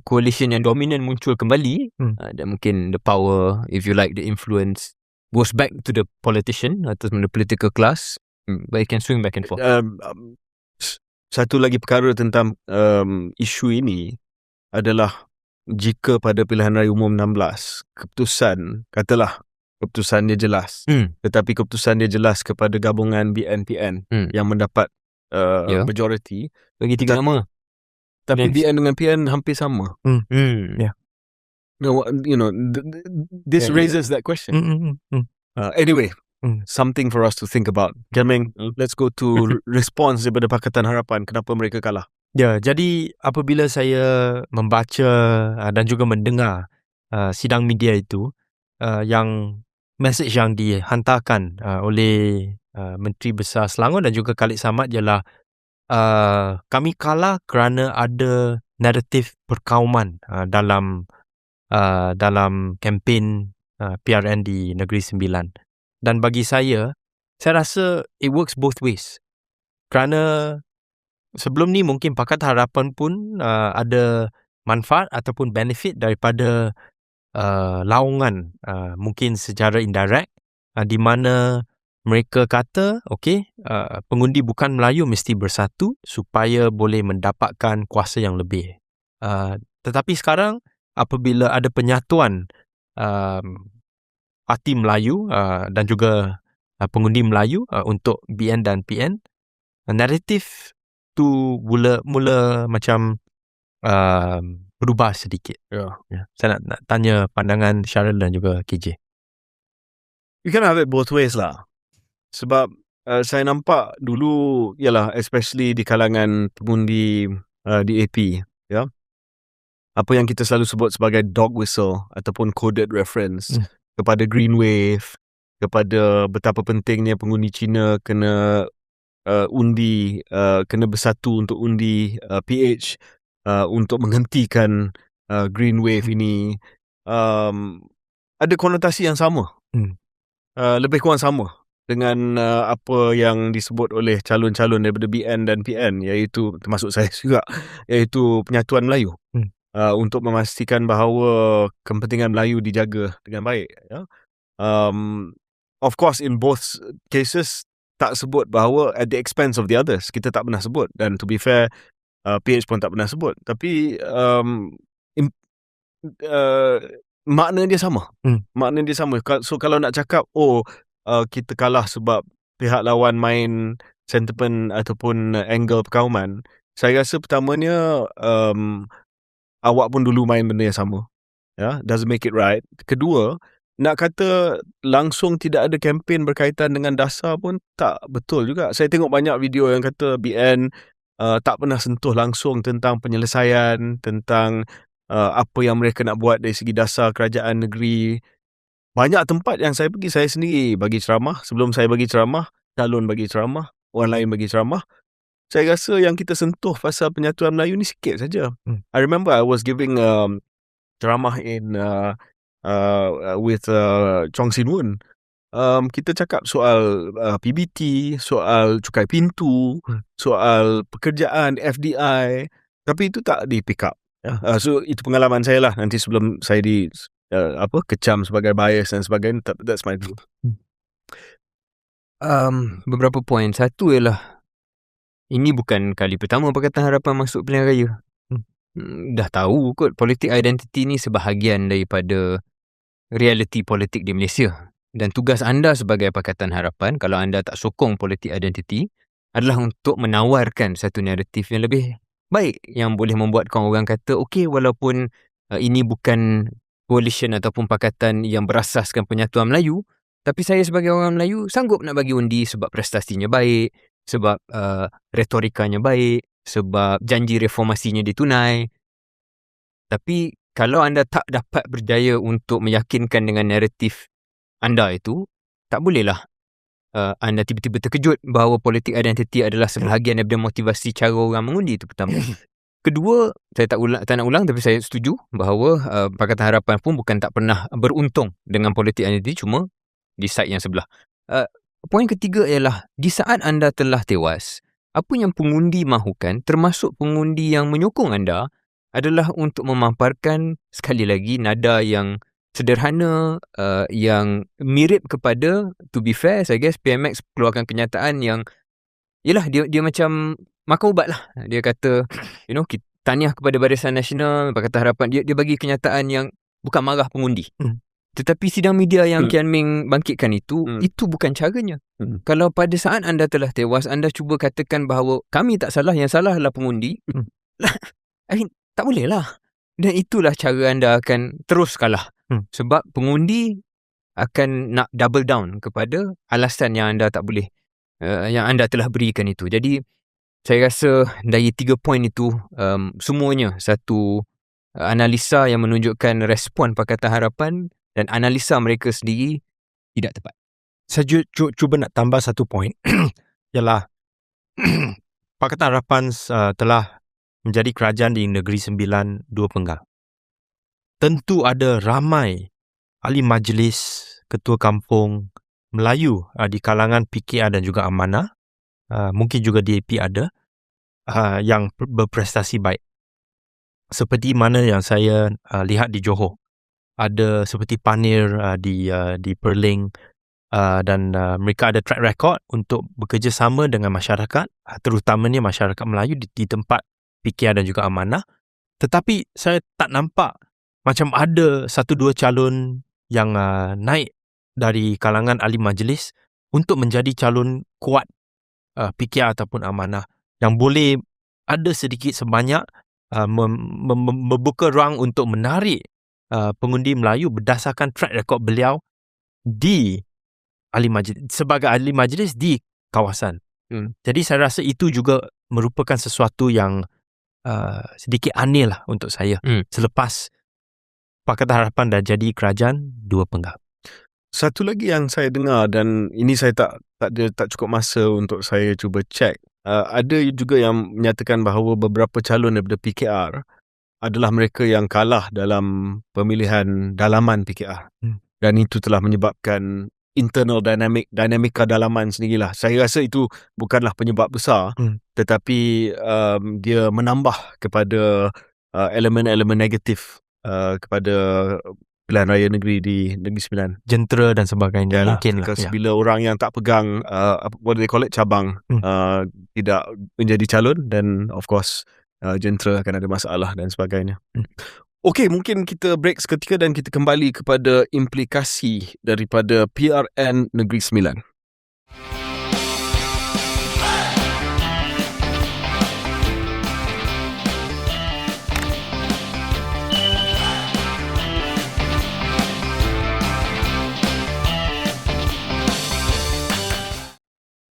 coalition yang dominan muncul kembali, dan mungkin the power, if you like, the influence goes back to the politician atau the political class, but it can swing back and forth. Satu lagi perkara tentang isu ini adalah jika pada pilihan raya umum 16 keputusan dia jelas, tetapi keputusan dia jelas kepada gabungan BN-PN yang mendapat majority, bagi 3 nama, tapi BN dengan PN hampir sama. This raises that question. Anyway, something for us to think about. Jameng, let's go to response daripada Pakatan Harapan. Kenapa mereka kalah? Ya, jadi apabila saya membaca dan juga mendengar sidang media itu, yang message yang dihantarkan oleh Menteri Besar Selangor dan juga Khalid Samad ialah kami kalah kerana ada naratif perkauman dalam kempen PRN di Negeri Sembilan. Dan bagi saya rasa it works both ways. Kerana sebelum ni mungkin Pakatan Harapan pun ada manfaat ataupun benefit daripada laungan mungkin secara indirect, di mana mereka kata pengundi bukan Melayu mesti bersatu supaya boleh mendapatkan kuasa yang lebih. Tetapi sekarang apabila ada penyatuan parti Melayu dan juga pengundi Melayu untuk BN dan PN, naratif tu mula macam berubah sedikit. Saya nak tanya pandangan Syaril dan juga KJ. You can have it both ways lah. Sebab saya nampak dulu, ialah especially di kalangan pengundi di AP, apa yang kita selalu sebut sebagai dog whistle ataupun coded reference kepada Green Wave, kepada betapa pentingnya pengundi Cina kena kena bersatu untuk undi PH untuk menghentikan Green Wave ini, ada konotasi yang sama, lebih kurang sama dengan apa yang disebut oleh calon-calon daripada BN dan PN, iaitu termasuk saya juga, iaitu penyatuan Melayu, untuk memastikan bahawa kepentingan Melayu dijaga dengan baik. Of course, in both cases tak sebut bahawa at the expense of the others. Kita tak pernah sebut. Dan to be fair, PH pun tak pernah sebut. Tapi makna dia sama. Makna dia sama. So kalau nak cakap kita kalah sebab pihak lawan main sentiment ataupun angle perkauman, saya rasa pertamanya awak pun dulu main benda yang sama. Doesn't make it right. Kedua, nak kata langsung tidak ada kempen berkaitan dengan dasar pun tak betul juga. Saya tengok banyak video yang kata BN tak pernah sentuh langsung tentang penyelesaian, tentang apa yang mereka nak buat dari segi dasar kerajaan negeri. Banyak tempat yang saya pergi, saya sendiri bagi ceramah. Sebelum saya bagi ceramah, calon bagi ceramah, orang lain bagi ceramah. Saya rasa yang kita sentuh pasal penyatuan Melayu ni sikit saja. I remember I was giving ceramah in with Chong Sin Woon. Kita cakap soal PBT, soal cukai pintu, soal pekerjaan, FDI, tapi itu tak di pick up. So itu pengalaman saya lah. Nanti sebelum saya kecam sebagai bias dan sebagainya, that's my view. Beberapa poin. Satu ialah ini bukan kali pertama Pakatan Harapan masuk pilihan raya. Dah tahu kot politik identiti ni sebahagian daripada realiti politik di Malaysia. Dan tugas anda sebagai Pakatan Harapan, kalau anda tak sokong politik identiti, adalah untuk menawarkan satu naratif yang lebih baik, yang boleh membuatkan orang kata, okey, walaupun ini bukan coalition ataupun pakatan yang berasaskan penyatuan Melayu, tapi saya sebagai orang Melayu sanggup nak bagi undi sebab prestasinya baik, sebab retorikanya baik, sebab janji reformasinya ditunai. Tapi kalau anda tak dapat berjaya untuk meyakinkan dengan naratif anda itu, tak bolehlah anda tiba-tiba terkejut bahawa politik identiti adalah sebahagian daripada motivasi cara orang mengundi. Itu pertama. Kedua, saya tak nak ulang, tapi saya setuju bahawa Pakatan Harapan pun bukan tak pernah beruntung dengan politik identiti, cuma di side yang sebelah. Poin ketiga ialah, di saat anda telah tewas, apa yang pengundi mahukan, termasuk pengundi yang menyokong anda, adalah untuk memamparkan sekali lagi nada yang sederhana, yang mirip kepada, to be fair, saya guess PMX keluarkan kenyataan yang yelah, dia macam makan ubat lah. Dia kata, tahniah kepada Barisan Nasional, Pakatan Harapan. Dia bagi kenyataan yang bukan marah pengundi. Tetapi sidang media yang Kian Ming bangkitkan itu bukan caranya. Kalau pada saat anda telah tewas, anda cuba katakan bahawa kami tak salah, yang salah adalah pengundi, tak boleh lah. Dan itulah cara anda akan terus kalah. Sebab pengundi akan nak double down kepada alasan yang anda tak boleh, yang anda telah berikan itu. Jadi saya rasa dari 3 poin itu, semuanya satu analisa yang menunjukkan respon Pakatan Harapan dan analisa mereka sendiri tidak tepat. Saya cuba nak tambah satu poin. Ialah Pakatan Harapan telah menjadi kerajaan di Negeri Sembilan 2 Penggal. Tentu ada ramai ahli majlis, ketua kampung Melayu di kalangan PKR dan juga Amanah, mungkin juga DAP ada, yang berprestasi baik. Seperti mana yang saya lihat di Johor. Ada seperti Panir di Perling, dan mereka ada track record untuk bekerjasama dengan masyarakat, terutamanya masyarakat Melayu di tempat PKR dan juga Amanah. Tetapi saya tak nampak macam ada 1-2 calon yang naik dari kalangan ahli majlis untuk menjadi calon kuat PKR ataupun Amanah, yang boleh ada sedikit sebanyak membuka ruang untuk menarik pengundi Melayu berdasarkan track record beliau di ahli majlis, sebagai ahli majlis di kawasan. Jadi saya rasa itu juga merupakan sesuatu yang sedikit aneh lah untuk saya selepas Pakatan Harapan dah jadi kerajaan 2 Penggal. Satu lagi yang saya dengar, dan ini saya tak cukup masa untuk saya cuba cek, ada juga yang menyatakan bahawa beberapa calon daripada PKR adalah mereka yang kalah dalam pemilihan dalaman PKR. Dan itu telah menyebabkan internal dinamika dalaman sendirilah. Saya rasa itu bukanlah penyebab besar, tetapi dia menambah kepada elemen-elemen negatif kepada pilihan raya negeri di Negeri Sembilan. Jentera dan sebagainya. Mungkin lah. Bila orang yang tak pegang what do they call it, cabang, tidak menjadi calon, dan of course jentera akan ada masalah dan sebagainya. Okey, mungkin kita break seketika dan kita kembali kepada implikasi daripada PRN Negeri Sembilan.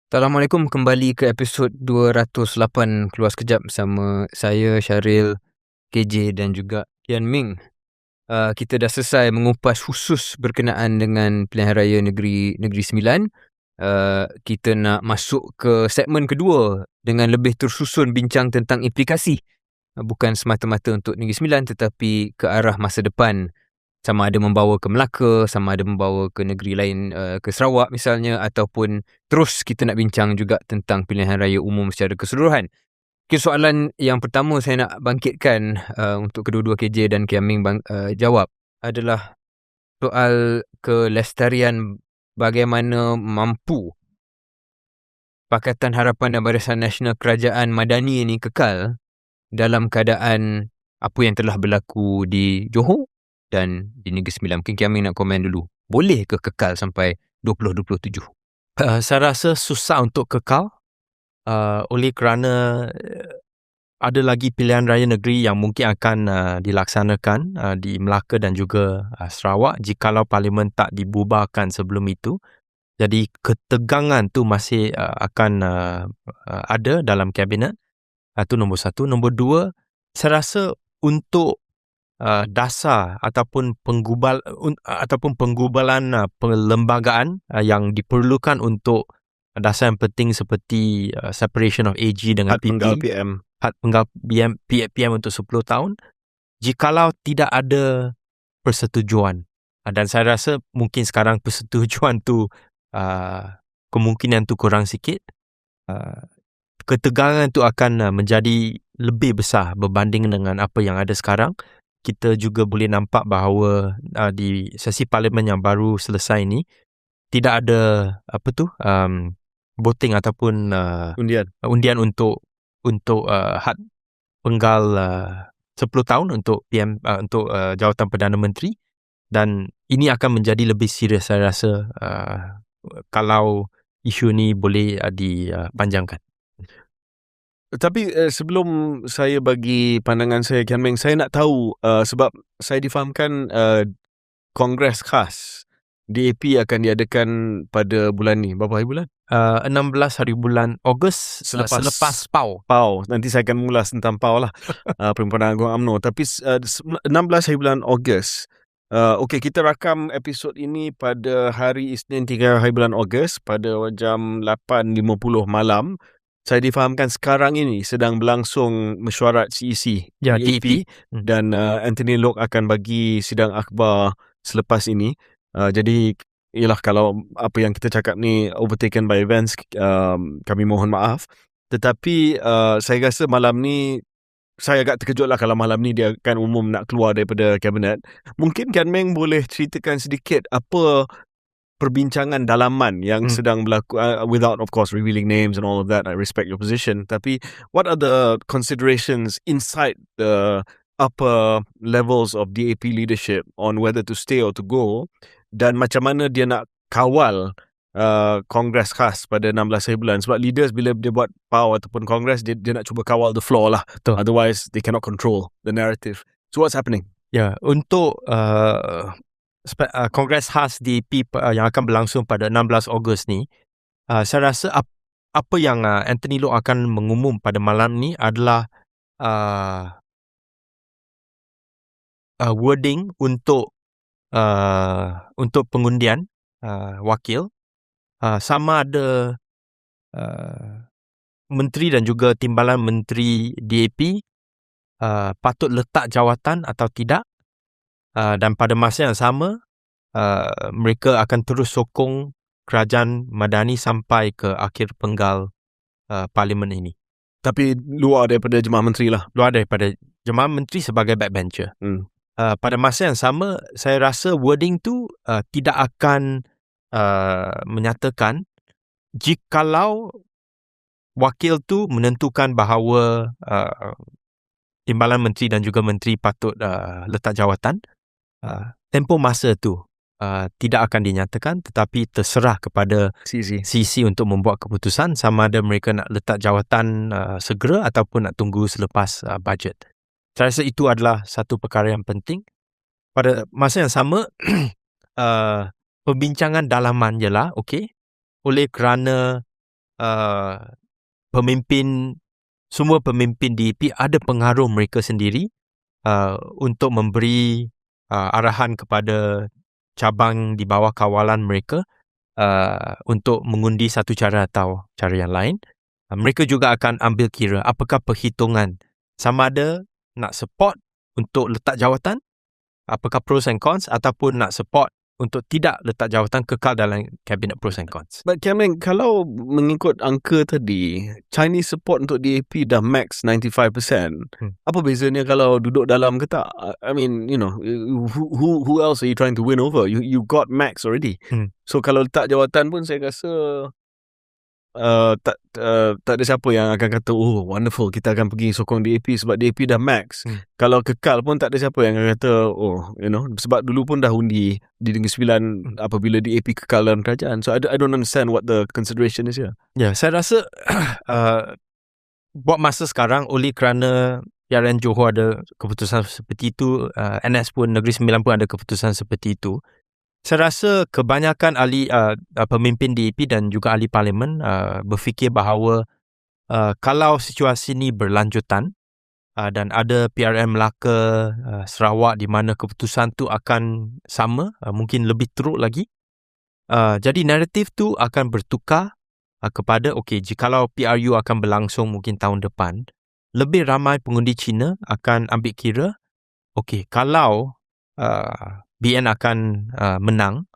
Assalamualaikum, kembali ke episod 208 Keluar Sekejap bersama saya Syaril, KJ dan juga Kian Ming. Kita dah selesai mengupas khusus berkenaan dengan Pilihan Raya Negeri Sembilan. Kita nak masuk ke segmen kedua dengan lebih tersusun bincang tentang implikasi. Bukan semata-mata untuk Negeri Sembilan tetapi ke arah masa depan. Sama ada membawa ke Melaka, sama ada membawa ke negeri lain, ke Sarawak misalnya, ataupun terus kita nak bincang juga tentang pilihan raya umum secara keseluruhan. Okay, soalan yang pertama saya nak bangkitkan untuk kedua-dua KJ dan Kian Ming jawab adalah soal kelestarian bagaimana mampu Pakatan Harapan dan Barisan Nasional Kerajaan Madani ini kekal dalam keadaan apa yang telah berlaku di Johor dan di Negeri Sembilan. Mungkin Kian Ming nak komen dulu. Boleh ke kekal sampai 2027? Saya rasa susah untuk kekal oleh kerana ada lagi pilihan raya negeri yang mungkin akan dilaksanakan di Melaka dan juga Sarawak jikalau parlimen tak dibubarkan sebelum itu. Jadi ketegangan tu masih akan ada dalam kabinet. Itu nombor satu. Nombor dua, saya rasa untuk dasar ataupun penggubalan perlembagaan yang diperlukan untuk dasar yang penting seperti separation of AG dengan Had Penggal PM. Had Penggal PM untuk 10 tahun, jikalau tidak ada persetujuan, dan saya rasa mungkin sekarang persetujuan tu kemungkinan tu kurang sikit, ketegangan tu akan menjadi lebih besar berbanding dengan apa yang ada sekarang. Kita juga boleh nampak bahawa di sesi parlimen yang baru selesai ni tidak ada voting ataupun undian untuk had penggal 10 tahun untuk PM untuk jawatan Perdana Menteri, dan ini akan menjadi lebih serius saya rasa kalau isu ni boleh dipanjangkan. Tapi sebelum saya bagi pandangan saya, Kian Ming, saya nak tahu sebab saya difahamkan Kongres khas DAP akan diadakan pada bulan ni. Berapa hari bulan? 16 hari bulan Ogos selepas PAU. Nanti saya akan mengulas tentang PAU lah. Perhimpunan Agung UMNO. Tapi 16 hari bulan Ogos. Okey, kita rakam episod ini pada hari Isnin 3 hari bulan Ogos pada jam 8.50 malam. Saya difahamkan sekarang ini sedang berlangsung mesyuarat CEC DAP dan Anthony Loke akan bagi sidang akhbar selepas ini. Jadi ialah kalau apa yang kita cakap ni overtaken by events, kami mohon maaf. Tetapi saya rasa malam ni saya agak terkejut lah kalau malam ni dia akan umum nak keluar daripada kabinet. Mungkin Kian Ming boleh ceritakan sedikit apa perbincangan dalaman yang sedang berlaku, without of course revealing names and all of that. I respect your position, tapi what are the considerations inside the upper levels of DAP leadership on whether to stay or to go, dan macam mana dia nak kawal kongres khas pada 16 hari bulan? Sebab leaders bila dia buat PAU ataupun kongres, dia nak cuba kawal the floor lah. Betul. Otherwise they cannot control the narrative. So what's happening? Ya, untuk Kongres khas DAP yang akan berlangsung pada 16 Ogos ni, saya rasa apa yang Anthony Loke akan mengumum pada malam ni adalah wording untuk pengundian wakil, sama ada menteri dan juga timbalan menteri DAP patut letak jawatan atau tidak. Dan pada masa yang sama, mereka akan terus sokong kerajaan Madani sampai ke akhir penggal parlimen ini. Tapi luar daripada jemaah menteri lah. Luar daripada jemaah menteri sebagai backbencher. Pada masa yang sama, saya rasa wording tu tidak akan menyatakan jikalau wakil tu menentukan bahawa Timbalan Menteri dan juga Menteri patut letak jawatan. Tempoh masa tu tidak akan dinyatakan, tetapi terserah kepada CC untuk membuat keputusan sama ada mereka nak letak jawatan segera ataupun nak tunggu selepas bajet. Saya rasa itu adalah satu perkara yang penting. Pada masa yang sama, perbincangan dalaman ialah oleh kerana semua pemimpin DAP ada pengaruh mereka sendiri untuk memberi arahan kepada cabang di bawah kawalan mereka untuk mengundi satu cara atau cara yang lain. Mereka juga akan ambil kira apakah perhitungan sama ada nak support untuk letak jawatan, apakah pros and cons, ataupun nak support untuk tidak letak jawatan, kekal dalam kabinet pros and cons. But Kian, kalau mengikut angka tadi, Chinese support untuk DAP dah max 95%. Apa bezanya kalau duduk dalam ke tak? I mean, who else are you trying to win over? You got max already. So kalau letak jawatan pun saya rasa tak ada siapa yang akan kata wonderful, kita akan pergi sokong DAP sebab DAP dah max. Kalau kekal pun tak ada siapa yang akan kata sebab dulu pun dah undi di Negeri Sembilan apabila DAP kekal dalam kerajaan. So I don't understand what the consideration is here. Saya rasa buat masa sekarang oleh kerana PRN Johor ada keputusan seperti itu, NS pun, Negeri Sembilan pun ada keputusan seperti itu. Saya rasa kebanyakan ahli pemimpin DAP dan juga ahli parlimen berfikir bahawa kalau situasi ini berlanjutan dan ada PRN Melaka, Sarawak di mana keputusan tu akan sama, mungkin lebih teruk lagi. Jadi naratif tu akan bertukar kepada jikalau PRU akan berlangsung mungkin tahun depan, lebih ramai pengundi Cina akan ambil kira kalau BN akan menang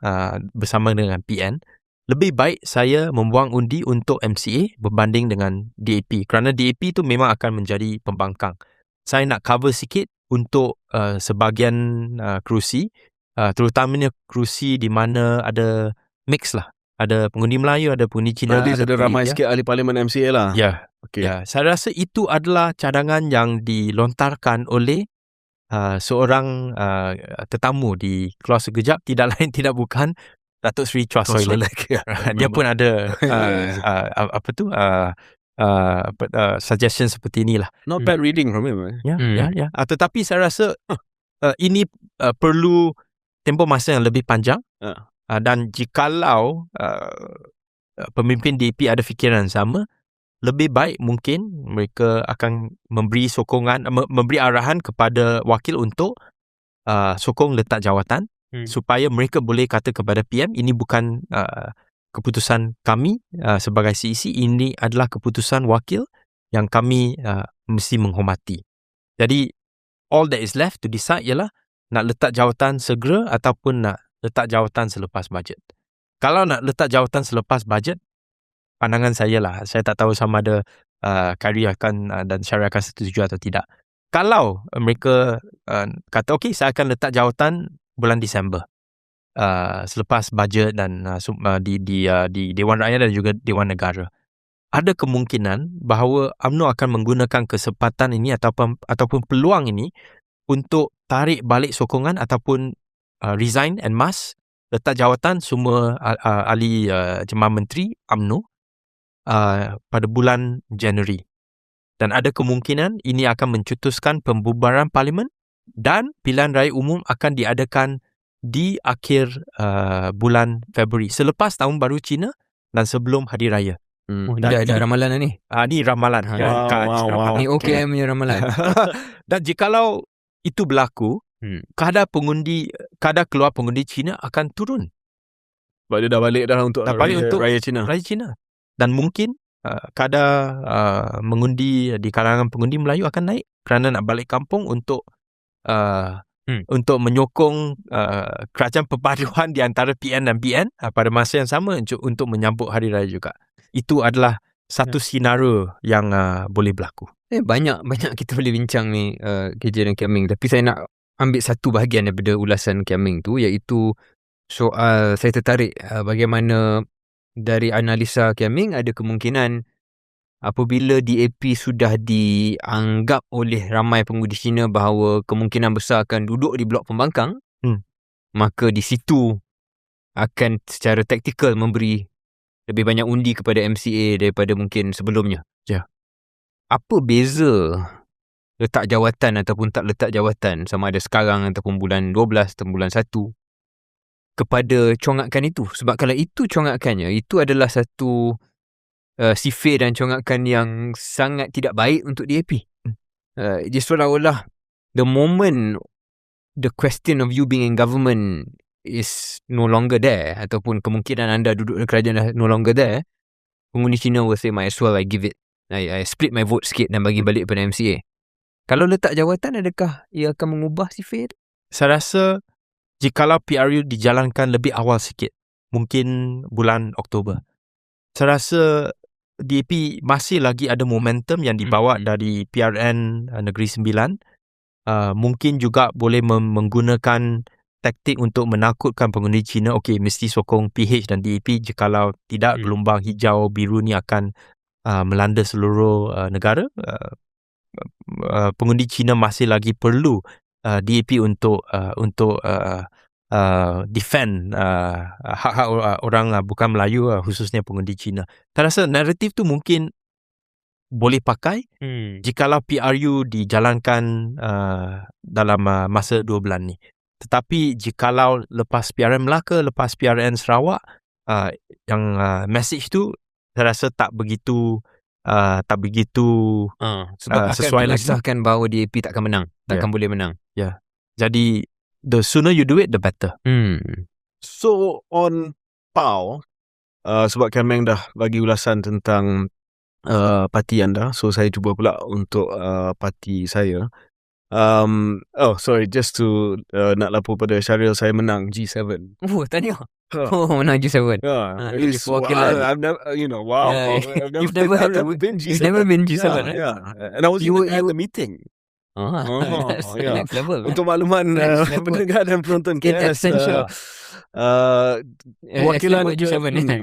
bersama dengan PN, lebih baik saya membuang undi untuk MCA berbanding dengan DAP, kerana DAP tu memang akan menjadi pembangkang. Saya nak cover sikit untuk sebahagian kerusi, terutamanya kerusi di mana ada mix lah, ada pengundi Melayu, ada pengundi Cina, ada ramai sikit ahli parlimen MCA lah. Saya rasa itu adalah cadangan yang dilontarkan oleh seorang tetamu di Keluar Sekejap, tidak lain tidak bukan Datuk Seri Chua Soilik. Dia pun ada suggestion seperti inilah. Not bad reading from him. Tetapi saya rasa ini perlu tempoh masa yang lebih panjang. Dan jikalau pemimpin DAP ada fikiran sama, lebih baik mungkin mereka akan memberi sokongan, memberi arahan kepada wakil untuk sokong letak jawatan, supaya mereka boleh kata kepada PM, ini bukan keputusan kami sebagai CEC, ini adalah keputusan wakil yang kami mesti menghormati. Jadi all that is left to decide ialah nak letak jawatan segera ataupun nak letak jawatan selepas bajet. Kalau nak letak jawatan selepas bajet, pandangan saya lah, saya tak tahu sama ada Khairi akan dan Syarif akan setuju atau tidak. Kalau mereka kata saya akan letak jawatan bulan Disember selepas bajet dan di Dewan Rakyat dan juga Dewan Negara, ada kemungkinan bahawa UMNO akan menggunakan kesempatan ini ataupun peluang ini untuk tarik balik sokongan ataupun resign en masse, letak jawatan semua ahli jemaah menteri UMNO pada bulan Januari. Dan ada kemungkinan ini akan mencetuskan pembubaran parlimen dan pilihan raya umum akan diadakan di akhir bulan Februari, selepas Tahun Baru Cina dan sebelum Hari Raya. Ada ramalan ni? Ni ramalan. Wow. Ni OKM punya ramalan. Dan jikalau itu berlaku, kadar keluar pengundi Cina akan turun. Sebab dia dah balik dah untuk Raya Cina. Dan mungkin kadar mengundi di kalangan pengundi Melayu akan naik kerana nak balik kampung untuk menyokong kerajaan perpaduan di antara PN dan BN pada masa yang sama untuk menyambut Hari Raya juga. Itu adalah satu senario yang boleh berlaku. Banyak kita boleh bincang ni KJ dan Kian Ming, tapi saya nak ambil satu bahagian daripada ulasan Kian Ming tu, iaitu soal saya tertarik bagaimana dari analisa Kian Ming ada kemungkinan apabila DAP sudah dianggap oleh ramai pengundi Cina bahawa kemungkinan besar akan duduk di blok pembangkang, maka di situ akan secara taktikal memberi lebih banyak undi kepada MCA daripada mungkin sebelumnya. Ya. Apa beza letak jawatan ataupun tak letak jawatan sama ada sekarang ataupun bulan 12 atau bulan 1 kepada congakan itu? Sebab kalau itu congakannya, itu adalah satu sifir dan congakan yang sangat tidak baik untuk DAP. Dia seolah-olah the moment the question of you being in government is no longer there, ataupun kemungkinan anda duduk di kerajaan dah no longer there, pengundi Cina will say might as well I give it, I split my vote sikit dan bagi balik pada MCA. Kalau letak jawatan, adakah ia akan mengubah sifir? Saya rasa jikalau PRU dijalankan lebih awal sikit, mungkin bulan Oktober, saya rasa DAP masih lagi ada momentum yang dibawa dari PRN Negeri Sembilan. Mungkin juga boleh menggunakan taktik untuk menakutkan pengundi Cina. Okey, mesti sokong PH dan DAP. Jikalau tidak, gelombang hijau biru ni akan melanda seluruh negara. Pengundi Cina masih lagi perlu DAP untuk defend hak-hak orang bukan Melayu, khususnya pengundi Cina. Saya rasa naratif tu mungkin boleh pakai jikalau PRU dijalankan dalam masa 2 bulan ni. Tetapi jikalau lepas PRN Melaka, lepas PRN Sarawak, yang message tu saya rasa tak begitu sebab sesuai akan lagi. mengesahkan bahawa DAP takkan menang, takkan boleh menang. Jadi the sooner you do it, the better. So on PAU, sebab Ken Meng dah bagi ulasan tentang parti anda, so saya cuba pula untuk parti saya. Sorry, just to nak lapor pada Syaril, saya menang G7. Tanya. Menang G7. It's I've never, wow. You've never been G7. And I was at the meeting. Next level. Untuk makluman pendengar dan penonton KS,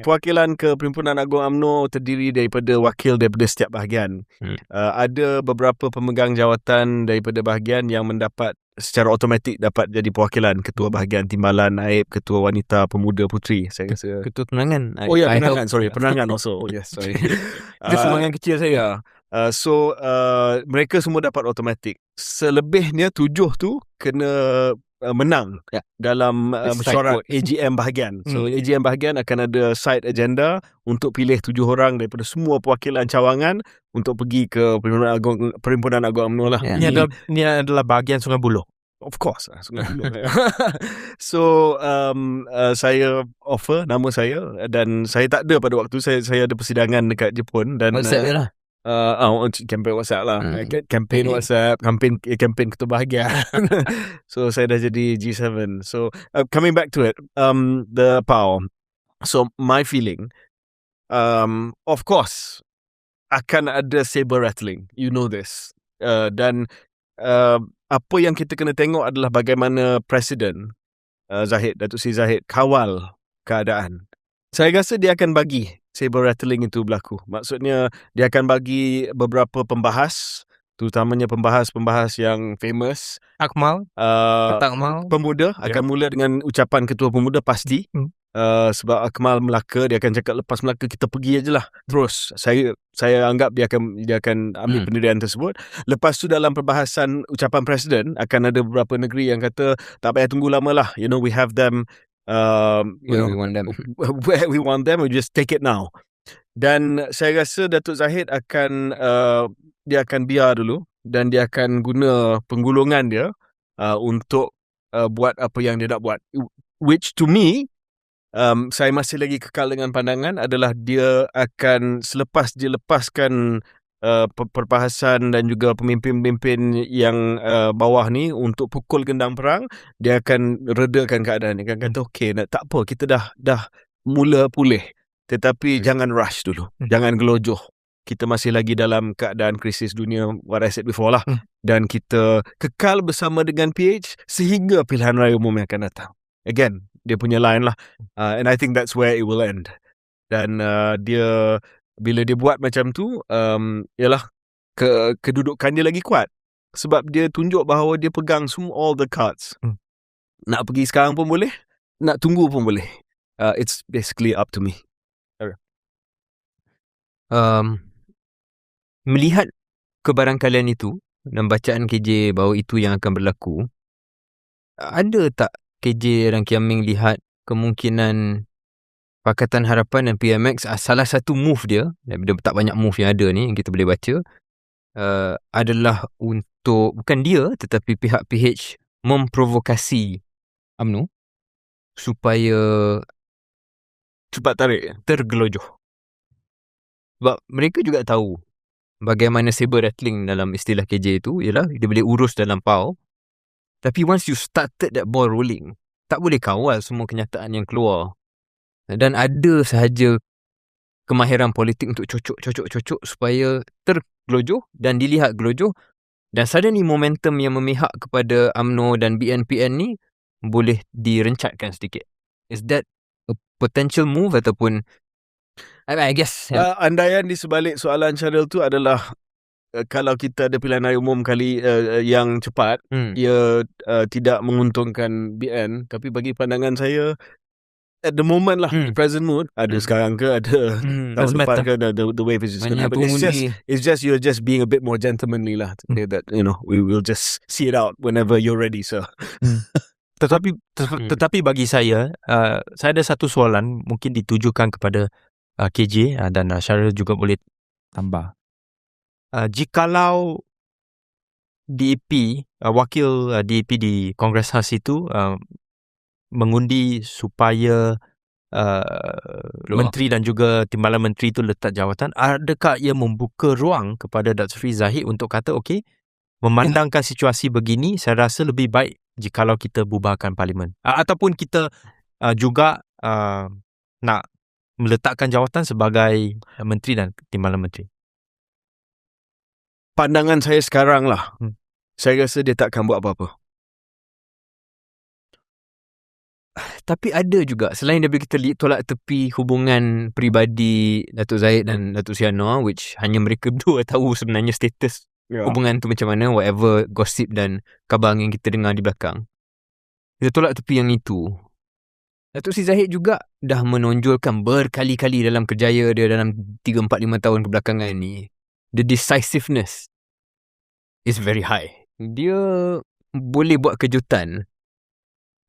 perwakilan ke Perhimpunan Agung UMNO terdiri daripada wakil daripada setiap bahagian. Ada beberapa pemegang jawatan daripada bahagian yang mendapat secara automatik dapat jadi perwakilan. Ketua bahagian timbalan, naib, ketua wanita, pemuda, puteri. Saya rasa ketua penerangan. Penerangan. Sorry, penerangan also. Oh yes, sorry. Itu semangat kecil saya. So mereka semua dapat automatik. Selebihnya 7 tu kena menang dalam mesyuarat AGM bahagian. So AGM bahagian akan ada side agenda untuk pilih 7 orang daripada semua perwakilan cawangan untuk pergi ke Perhimpunan Agung UMNO lah. Ini adalah bahagian Sungai Buloh. Of course, Sungai Buloh. So saya offer nama saya, dan saya tak ada pada waktu saya ada persidangan dekat Jepun dan WhatsApp lah. Campaign WhatsApp lah. Campaign WhatsApp, campaign ketua bahagian. So saya dah jadi G7. So coming back to it, the PAU. So my feeling, of course akan ada saber rattling, you know this, dan apa yang kita kena tengok adalah bagaimana Presiden Datuk Seri Zahid kawal keadaan. Saya rasa dia akan bagi saber rattling itu berlaku. Maksudnya dia akan bagi beberapa pembahas, terutamanya pembahas yang famous. Akmal, pemuda akan mula dengan ucapan ketua pemuda pasti. Sebab Akmal Melaka, dia akan cakap lepas Melaka kita pergi aje lah terus. Saya anggap dia akan ambil pendirian tersebut. Lepas tu dalam perbahasan ucapan Presiden akan ada beberapa negeri yang kata tak payah tunggu lama lah, we have them where we want them. Where we want them, we just take it now. Dan saya rasa Datuk Zahid akan dia akan biar dulu, dan dia akan guna penggulungan dia untuk buat apa yang dia nak buat, which to me, saya masih lagi kekal dengan pandangan adalah dia akan, selepas dia lepaskan perbahasan dan juga pemimpin-pemimpin yang bawah ni untuk pukul gendang perang, dia akan redakan keadaan. Dia akan kata okey, tak apa, kita dah mula pulih, tetapi jangan rush dulu, jangan gelojoh. Kita masih lagi dalam keadaan krisis dunia, what I said before lah, dan kita kekal bersama dengan PH sehingga pilihan raya umum yang akan datang. Again, dia punya line lah, and I think that's where it will end. Dan dia bila dia buat macam tu, ialah kedudukan dia lagi kuat. Sebab dia tunjuk bahawa dia pegang semua all the cards. Nak pergi sekarang pun boleh, nak tunggu pun boleh. It's basically up to me. Melihat kebarangkalian itu dan bacaan KJ bahawa itu yang akan berlaku, ada tak KJ dan Kian Ming lihat kemungkinan Pakatan Harapan dan PMX, salah satu move dia tak banyak move yang ada ni yang kita boleh baca, adalah untuk, bukan dia tetapi pihak PH memprovokasi UMNO supaya cepat tarik, tergelojoh. Sebab mereka juga tahu bagaimana saber rattling dalam istilah KJ itu ialah dia boleh urus dalam PAU, tapi once you started that ball rolling, tak boleh kawal semua kenyataan yang keluar. Dan ada sahaja kemahiran politik untuk cocok supaya tergelojoh dan dilihat gelojoh, dan suddenly momentum yang memihak kepada UMNO dan BNPN ni boleh direncatkan sedikit. Is that a potential move ataupun I guess andaian di sebalik soalan Syaril tu adalah kalau kita ada pilihan raya umum kali yang cepat, ia tidak menguntungkan BN, tapi bagi pandangan saya at the moment lah, present mood ada sekarang ke ada tahun depan ke, the wave is just gonna happen. It's just you're just being a bit more gentlemanly lah, that we will just see it out whenever you're ready, sir. Tetapi bagi saya ada satu soalan mungkin ditujukan kepada KJ dan Syaril juga boleh tambah. Jikalau DAP, wakil DAP di Kongres Khas itu mengundi supaya menteri dan juga timbalan menteri itu letak jawatan, adakah ia membuka ruang kepada Dr. Sri Zahid untuk kata okey, memandangkan situasi begini, saya rasa lebih baik jikalau kita bubarkan parlimen, ataupun kita juga nak meletakkan jawatan sebagai menteri dan timbalan menteri? Pandangan saya sekarang lah, saya rasa dia takkan buat apa-apa. Tapi ada juga, selain daripada kita tolak tepi hubungan peribadi Datuk Zahid dan Datuk Sri Anwar, which hanya mereka berdua tahu sebenarnya status hubungan tu macam mana, whatever gossip dan kabar yang kita dengar di belakang. Kita tolak tepi yang itu, Datuk Sri Zahid juga dah menonjolkan berkali-kali dalam kerjaya dia dalam 3, 4, 5 tahun kebelakangan ni, the decisiveness is very high. Dia boleh buat kejutan.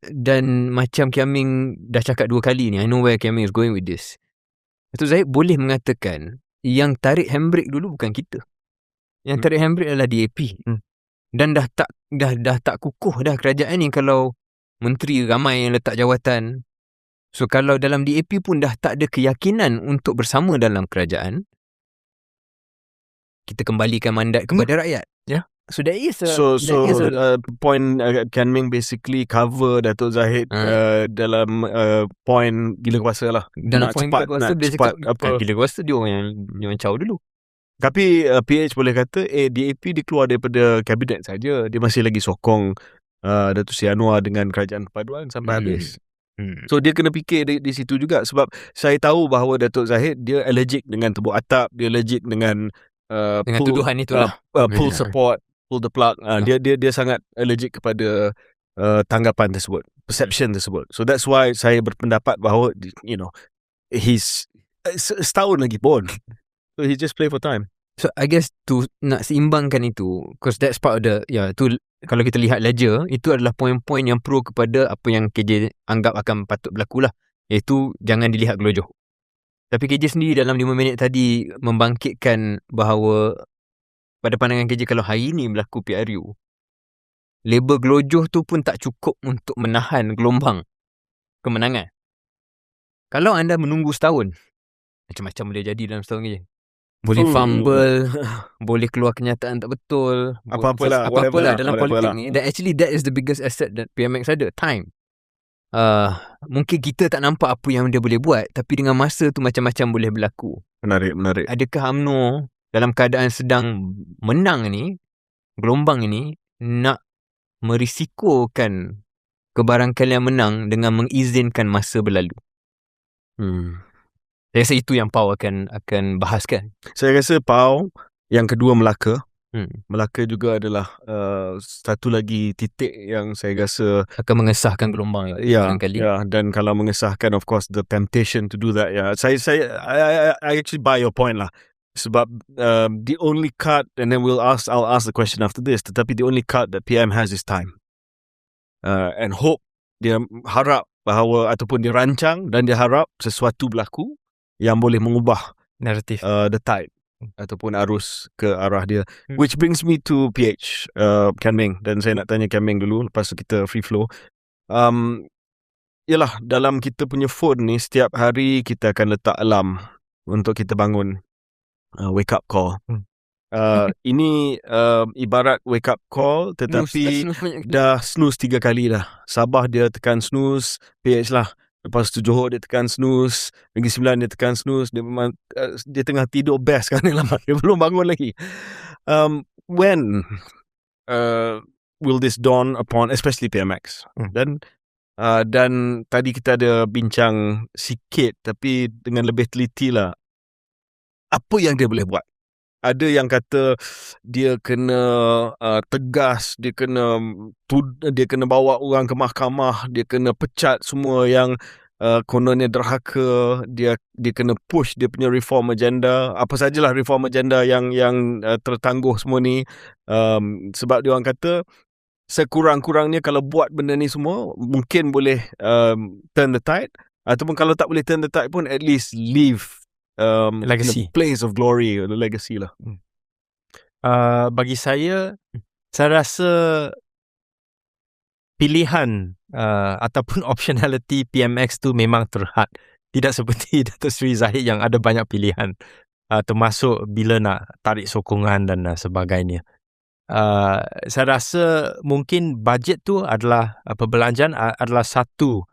Dan macam Kian Ming dah cakap 2 kali ni, I know where Kian Ming is going with this. Datuk Zahid boleh mengatakan yang tarik handbrake dulu bukan kita. Yang tarik handbrake adalah DAP. Dan dah tak kukuh dah kerajaan ni kalau menteri ramai yang letak jawatan. So kalau dalam DAP pun dah tak ada keyakinan untuk bersama dalam kerajaan, kita kembalikan mandat kepada rakyat. Ya. So that is point Kian Ming basically cover Datuk Zahid dalam point gila kuasa lah. Dalam point gila kuasa dia cakap gila kuasa dia orang yang caw dulu. Tapi PH boleh kata DAP dia keluar daripada kabinet saja, dia masih lagi sokong Datuk Sri Anwar dengan kerajaan perpaduan sampai habis. So dia kena fikir di situ juga, sebab saya tahu bahawa Datuk Zahid dia allergic dengan tebuk atap, dia allergic dengan tuduhan itulah, pull support, pull the plug. Dia sangat allergic kepada tanggapan tersebut, perception tersebut. So that's why saya berpendapat bahawa he's setahun lagi pun, so he just play for time. So I guess to nak seimbangkan itu, because that's part of the tu kalau kita lihat ledger, itu adalah poin-poin yang pro kepada apa yang KJ anggap akan patut berlaku lah, iaitu jangan dilihat gelojoh. Tapi KJ sendiri dalam 5 minit tadi membangkitkan bahawa pada pandangan KJ kalau hari ini berlaku PRU, label gelojoh tu pun tak cukup untuk menahan gelombang kemenangan. Kalau anda menunggu setahun, macam-macam boleh jadi dalam setahun KJ. Boleh fumble, boleh keluar kenyataan tak betul, apa-apalah dalam politik ni. Dan actually that is the biggest asset that PMX ada, time. Mungkin kita tak nampak apa yang dia boleh buat, tapi dengan masa tu macam-macam boleh berlaku. Menarik. Adakah UMNO dalam keadaan sedang menang ni, gelombang ini, nak merisikokan kebarangkalian menang dengan mengizinkan masa berlalu? Saya rasa itu yang Pau akan bahaskan. Saya rasa Pau, yang kedua Melaka. Melaka juga adalah satu lagi titik yang saya rasa akan mengesahkan gelombang kali. Dan kalau mengesahkan, of course the temptation to do that. I actually buy your point lah. Sebab the only card, and then I'll ask the question after this, tetapi the only card that PM has is time. And hope, dia harap bahawa ataupun dia rancang dan dia harap sesuatu berlaku yang boleh mengubah naratif the tide ataupun arus ke arah dia. Which brings me to PH, Kian Meng. Dan saya nak tanya Kian Meng dulu, lepas tu kita free flow. Yalah, dalam kita punya phone ni, setiap hari kita akan letak alarm untuk kita bangun, wake up call. Ini ibarat wake up call, tetapi dah snooze 3 kali dah. Sabah dia tekan snooze, PH lah. Lepas tu Johor dia tekan snooze, Negeri Sembilan dia tekan snooze. Dia tengah tidur best kan, dia belum bangun lagi. When will this dawn upon, especially PMX? Dan tadi kita ada bincang sikit, tapi dengan lebih teliti lah, apa yang dia boleh buat. Ada yang kata dia kena tegas, dia kena bawa orang ke mahkamah, dia kena pecat semua yang kononnya derhaka, dia kena push dia punya reform agenda, apa sajalah reform agenda yang tertangguh semua ni, sebab dia orang kata sekurang-kurangnya kalau buat benda ni semua mungkin boleh turn the tide, ataupun kalau tak boleh turn the tide pun at least leave legacy, place of glory, the legacy lah. Bagi saya rasa pilihan ataupun optionality PMX tu memang terhad. Tidak seperti Dato' Seri Zahid yang ada banyak pilihan, termasuk bila nak tarik sokongan dan sebagainya. Saya rasa mungkin bajet tu adalah perbelanjaan adalah satu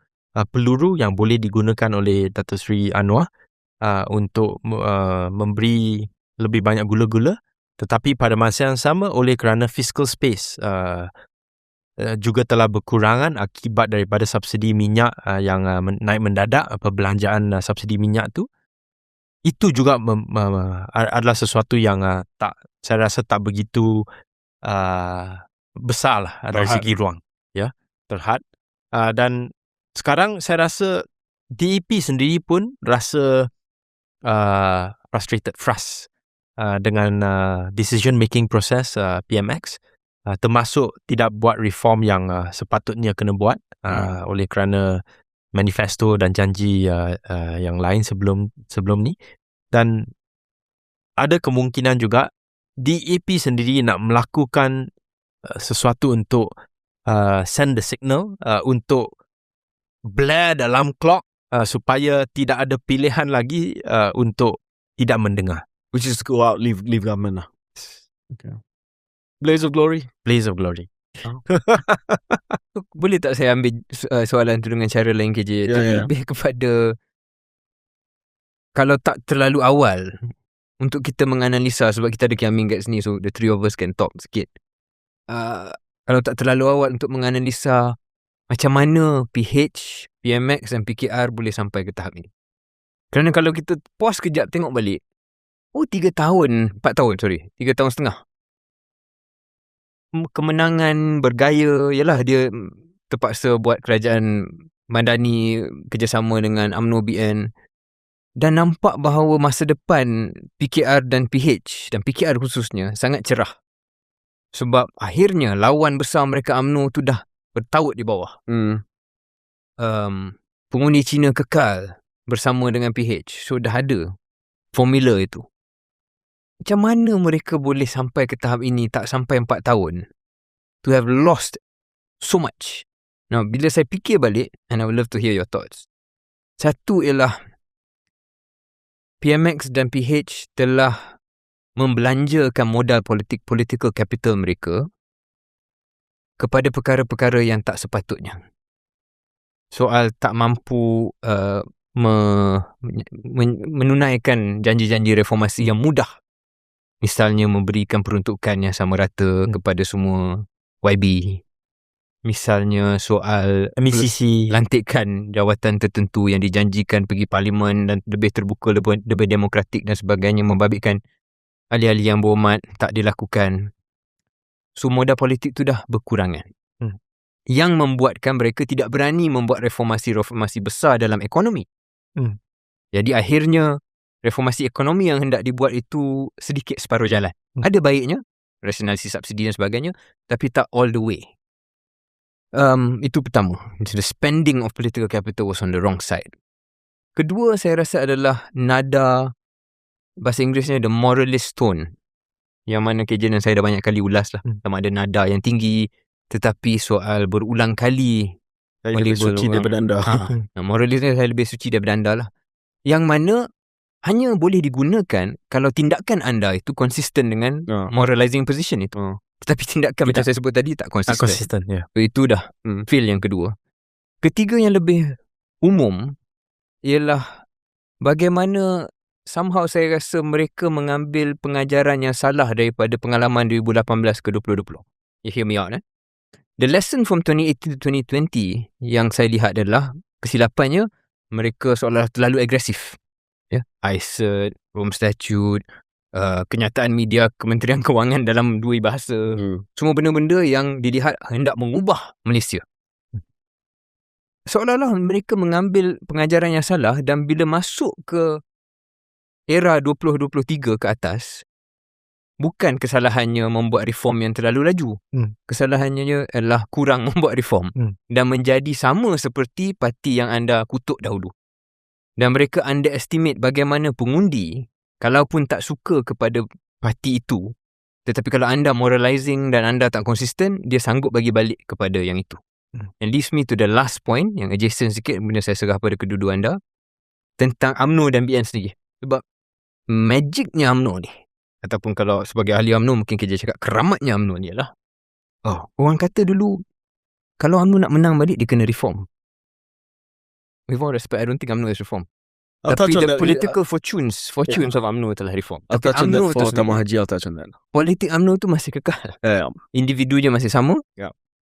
peluru yang boleh digunakan oleh Dato' Seri Anwar untuk memberi lebih banyak gula-gula, tetapi pada masa yang sama oleh kerana fiscal space juga telah berkurangan akibat daripada subsidi minyak yang naik mendadak, perbelanjaan subsidi minyak tu, itu juga adalah sesuatu yang saya rasa tak begitu besar lah dari segi ruang, terhad. Dan sekarang saya rasa DAP sendiri pun rasa frust dengan decision making process PMX, termasuk tidak buat reform yang sepatutnya kena buat oleh kerana manifesto dan janji yang lain sebelum ni. Dan ada kemungkinan juga DAP sendiri nak melakukan sesuatu untuk send the signal, untuk blare dalam clock, supaya tidak ada pilihan lagi untuk tidak mendengar, which is to go out, leave government lah. Okay. Blaze of glory. Boleh tak saya ambil soalan tu dengan cara lain KJ? Lebih kepada, kalau tak terlalu awal untuk kita menganalisa, sebab kita ada Kian Meng kat sini, so the three of us can talk sikit. Kalau tak terlalu awal untuk menganalisa macam mana PH, PMX dan PKR boleh sampai ke tahap ini. Kerana kalau kita pause kejap tengok balik, 3 tahun 3 tahun setengah. Kemenangan bergaya, yalah dia terpaksa buat kerajaan madani kerjasama dengan UMNO BN, dan nampak bahawa masa depan PKR dan PH, dan PKR khususnya, sangat cerah. Sebab akhirnya lawan besar mereka UMNO tu dah bertaut di bawah. Pengundi Cina kekal bersama dengan PH, so dah ada formula itu. Macam mana mereka boleh sampai ke tahap ini, tak sampai 4 tahun, to have lost so much? Now, bila saya fikir balik, and I would love to hear your thoughts. Satu ialah PMX dan PH telah membelanjakan modal political capital mereka kepada perkara-perkara yang tak sepatutnya. Soal tak mampu menunaikan janji-janji reformasi yang mudah. Misalnya memberikan peruntukan yang sama rata kepada semua YB. Misalnya soal MCC, lantikan jawatan tertentu yang dijanjikan pergi parlimen dan lebih terbuka, lebih demokratik dan sebagainya, membabitkan ahli-ahli yang berhormat, tak dilakukan. So modal politik tu dah berkurangan. Yang membuatkan mereka tidak berani membuat reformasi besar dalam ekonomi. Jadi akhirnya reformasi ekonomi yang hendak dibuat itu sedikit separuh jalan. Ada baiknya, rasionalisasi subsidi dan sebagainya, tapi tak all the way. Itu pertama. The spending of political capital was on the wrong side. Kedua, saya rasa adalah nada, bahasa Inggerisnya the moralist tone, yang mana KJ dan saya dah banyak kali ulas lah. Sama ada nada yang tinggi, tetapi soal berulang kali saya lebih suci daripada anda. Moralist ni saya lebih suci daripada anda lah. Yang mana hanya boleh digunakan kalau tindakan anda itu konsisten dengan moralizing position itu. Tetapi tindakan macam saya sebut tadi tak konsisten. Yeah. So, itu dah fail yang kedua. Ketiga yang lebih umum ialah bagaimana somehow saya rasa mereka mengambil pengajaran yang salah daripada pengalaman 2018 ke 2020. You hear me out, eh? The lesson from 2018 to 2020 yang saya lihat adalah kesilapannya mereka seolah terlalu agresif. ICERT, Rome Statute, kenyataan media Kementerian Kewangan dalam dua bahasa. Semua benda-benda yang dilihat hendak mengubah Malaysia. Seolah-olah mereka mengambil pengajaran yang salah, dan bila masuk ke era 2023 ke atas, bukan kesalahannya membuat reform yang terlalu laju. Kesalahannya adalah kurang membuat reform dan menjadi sama seperti parti yang anda kutuk dahulu. Dan mereka underestimate bagaimana pengundi, kalaupun tak suka kepada parti itu, tetapi kalau anda moralizing dan anda tak konsisten, dia sanggup bagi balik kepada yang itu. And leads me to the last point yang adjacent sikit, kemudian saya serah pada kedua-dua anda, tentang UMNO dan BN sendiri. Sebab magicnya UMNO ni, ataupun kalau sebagai ahli UMNO mungkin kerja cakap keramatnya UMNO ni ialah, orang kata dulu kalau UMNO nak menang balik dia kena reform. With all respect, I don't think UMNO is reform. Tapi the political fortunes of UMNO telah reform. I'll touch on that for Tamu Haji. I'll touch on that. Politik UMNO tu masih kekal. Individunya masih sama.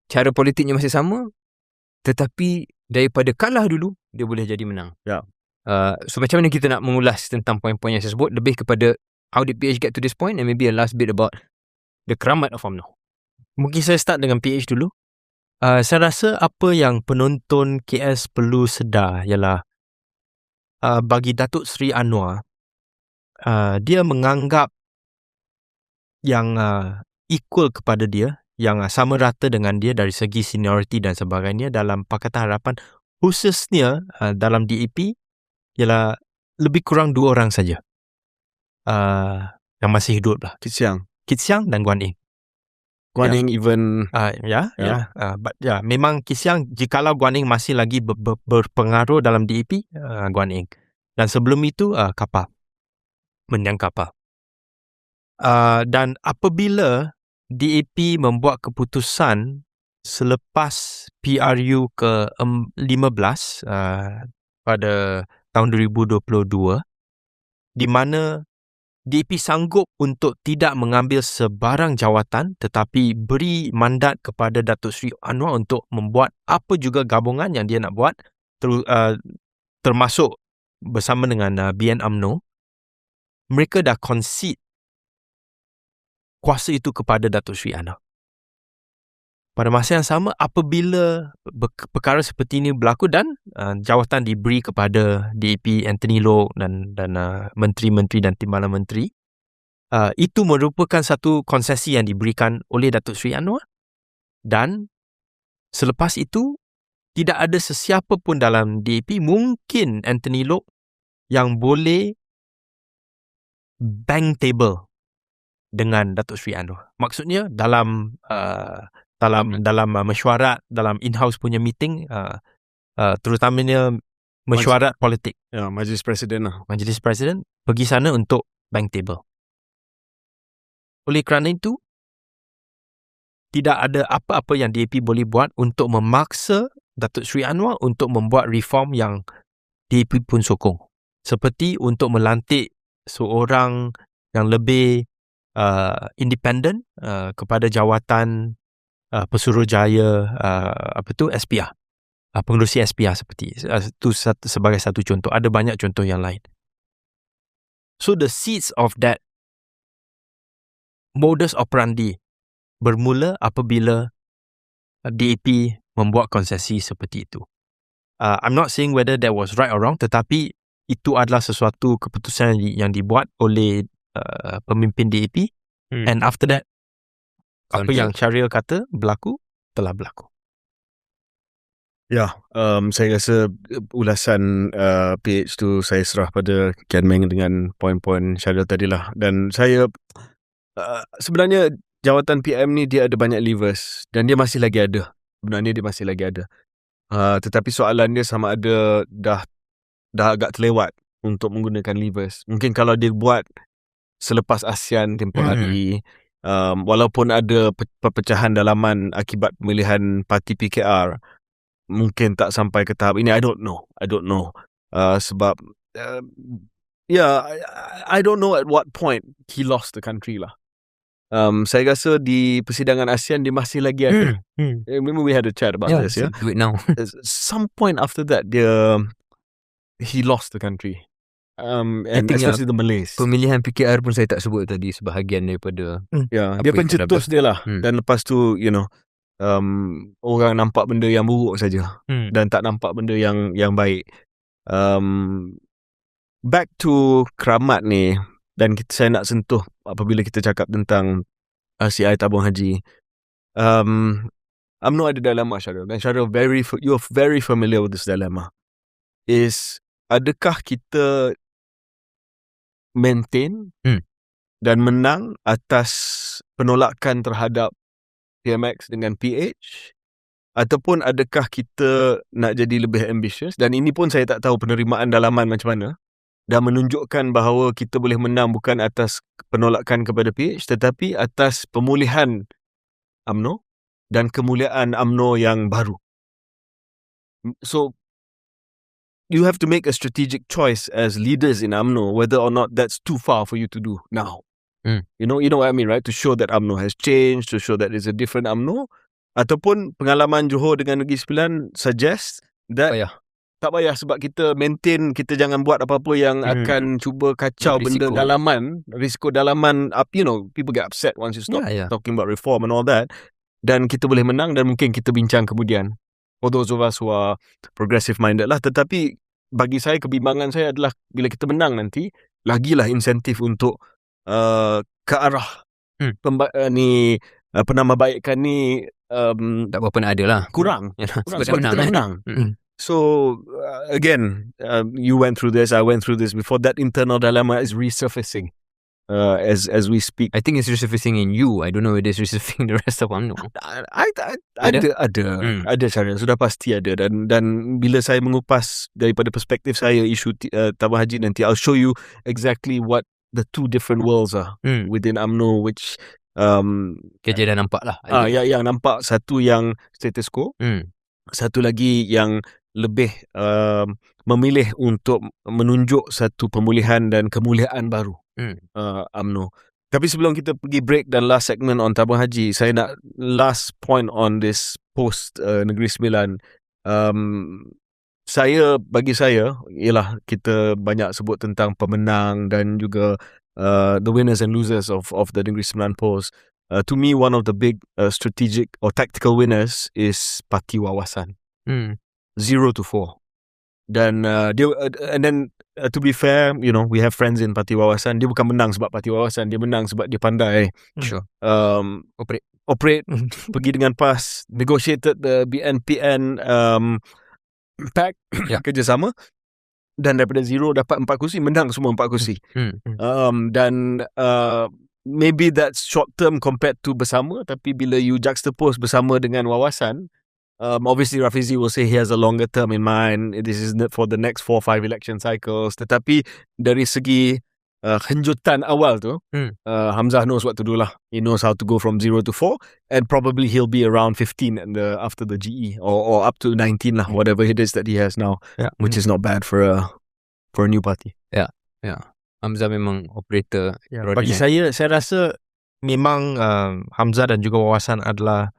Cara politiknya masih sama. Tetapi daripada kalah dulu, dia boleh jadi menang. So macam mana kita nak mengulas tentang poin-poin yang saya sebut, lebih kepada how did PH get to this point, and maybe a last bit about the keramat of UMNO. Mungkin saya start dengan PH dulu. Saya rasa apa yang penonton KS perlu sedar ialah bagi Datuk Seri Anwar, dia menganggap yang equal kepada dia, yang sama rata dengan dia dari segi seniority dan sebagainya dalam Pakatan Harapan, khususnya dalam DAP, ialah lebih kurang 2 orang saja yang masih hidup lah. Kit Siang dan Guan Eng. Guan Eng even memang Kit Siang, jikalau Guan Eng masih lagi berpengaruh dalam DAP, Guan Eng. Dan sebelum itu Kapal, Mendiang Kapal. Dan apabila DAP membuat keputusan selepas PRU ke-15 pada tahun 2022, di mana DAP sanggup untuk tidak mengambil sebarang jawatan tetapi beri mandat kepada Datuk Seri Anwar untuk membuat apa juga gabungan yang dia nak buat, termasuk bersama dengan BN UMNO. Mereka dah concede kuasa itu kepada Datuk Seri Anwar. Pada masa yang sama, apabila perkara seperti ini berlaku dan jawatan diberi kepada DAP Anthony Loke dan menteri-menteri dan timbalan menteri, itu merupakan satu konsesi yang diberikan oleh Datuk Seri Anwar. Dan selepas itu, tidak ada sesiapa pun dalam DAP, mungkin Anthony Loke, yang boleh bang table dengan Datuk Seri Anwar. Maksudnya dalam mesyuarat, dalam in-house punya meeting, terutamanya mesyuarat politik. Majlis Presiden lah. Majlis Presiden pergi sana untuk bang table. Oleh kerana itu, tidak ada apa-apa yang DAP boleh buat untuk memaksa Datuk Seri Anwar untuk membuat reform yang DAP pun sokong. Seperti untuk melantik seorang yang lebih independen kepada jawatan Pesuruhjaya SPR, pengerusi SPR seperti itu sebagai satu contoh. Ada banyak contoh yang lain. So the seeds of that modus operandi bermula apabila DAP membuat konsesi seperti itu. I'm not saying whether that was right or wrong, tetapi itu adalah sesuatu keputusan yang dibuat oleh pemimpin DAP. And after that, apa yang Syahril kata berlaku, telah berlaku. Ya, saya rasa ulasan PH tu saya serah pada Kian Meng dengan poin-poin Syahril tadilah. Dan saya sebenarnya jawatan PM ni dia ada banyak levers dan dia masih lagi ada. Sebenarnya dia masih lagi ada. Tetapi soalan dia sama ada dah agak terlewat untuk menggunakan levers. Mungkin kalau dia buat selepas ASEAN tempoh hari, walaupun ada perpecahan dalaman akibat pemilihan parti PKR, mungkin tak sampai ke tahap ini. I don't know. Sebab I don't know at what point he lost the country lah. Saya rasa di persidangan ASEAN dia masih lagi ada. Remember we had a chat about this, yeah? Do it now. Some point after that he lost the country. And especially the Malays. Pemilihan PKR pun saya tak sebut tadi sebahagian daripada dia pencetus dia lah. Dan lepas tu orang nampak benda yang buruk saja dan tak nampak benda yang baik. Back to keramat ni, dan saya nak sentuh apabila kita cakap tentang CI tabung haji. UMNO ada dilema, Syahril, dan Syahril you're very familiar with this dilemma. Adakah kita maintain dan menang atas penolakan terhadap PMX dengan PH, ataupun adakah kita nak jadi lebih ambitious? Dan ini pun saya tak tahu penerimaan dalaman macam mana, dan menunjukkan bahawa kita boleh menang bukan atas penolakan kepada PH tetapi atas pemulihan UMNO dan kemuliaan UMNO yang baru. So you have to make a strategic choice as leaders in UMNO whether or not that's too far for you to do now. You know what I mean, right? To show that UMNO has changed, to show that it's a different UMNO, ataupun pengalaman Johor dengan Negeri Sembilan suggest that tak payah sebab kita maintain, kita jangan buat apa-apa yang akan cuba kacau benda dalaman, risiko dalaman up, people get upset once you stop talking about reform and all that, dan kita boleh menang dan mungkin kita bincang kemudian for those of us who are progressive minded lah. Tetapi bagi saya, kebimbangan saya adalah bila kita menang nanti, lagilah insentif untuk ke arah penambahbaikan ni tak berapa nak ada lah. Kurang sebab kita menang. So again, you went through this, I went through this before. That internal dilemma is resurfacing as we speak. I think it's resurfacing in you. I don't know whether it's resurfacing the rest of UMNO. Ada Syahril, sudah pasti ada. Dan bila saya mengupas daripada perspektif saya isu tabung haji nanti, I'll show you exactly what the two different worlds are within UMNO, which kerja dah nampak lah. Yang nampak, satu yang status quo, satu lagi yang lebih memilih untuk menunjuk satu pemulihan dan kemuliaan baru UMNO. Tapi sebelum kita pergi break dan last segment on tabung haji, saya nak last point on this post Negeri Sembilan. Bagi saya ialah kita banyak sebut tentang pemenang dan juga the winners and losers of the Negeri Sembilan polls. To me, one of the big strategic or tactical winners is Parti Wawasan. 0-4. Dan and then to be fair, we have friends in Parti Wawasan. Dia bukan menang sebab Parti Wawasan, dia menang sebab dia pandai. Sure. Operate pergi dengan PAS, negotiated the BNPN pact, kerjasama, dan daripada 0 dapat 4 kursi, menang semua 4 kursi. Dan maybe that's short term compared to bersama, tapi bila you juxtapose bersama dengan Wawasan, obviously Rafizi will say he has a longer term in mind. This is for the next 4-5 election cycles. Tetapi dari segi henjutan awal tu, Hamzah knows what to do lah. He knows how to go from 0-4, and probably he'll be around 15 after the GE, or up to 19 lah, whatever it is that he has now, which is not bad for a new party. Hamzah memang operator. Bagi saya rasa memang Hamzah dan juga Wawasan adalah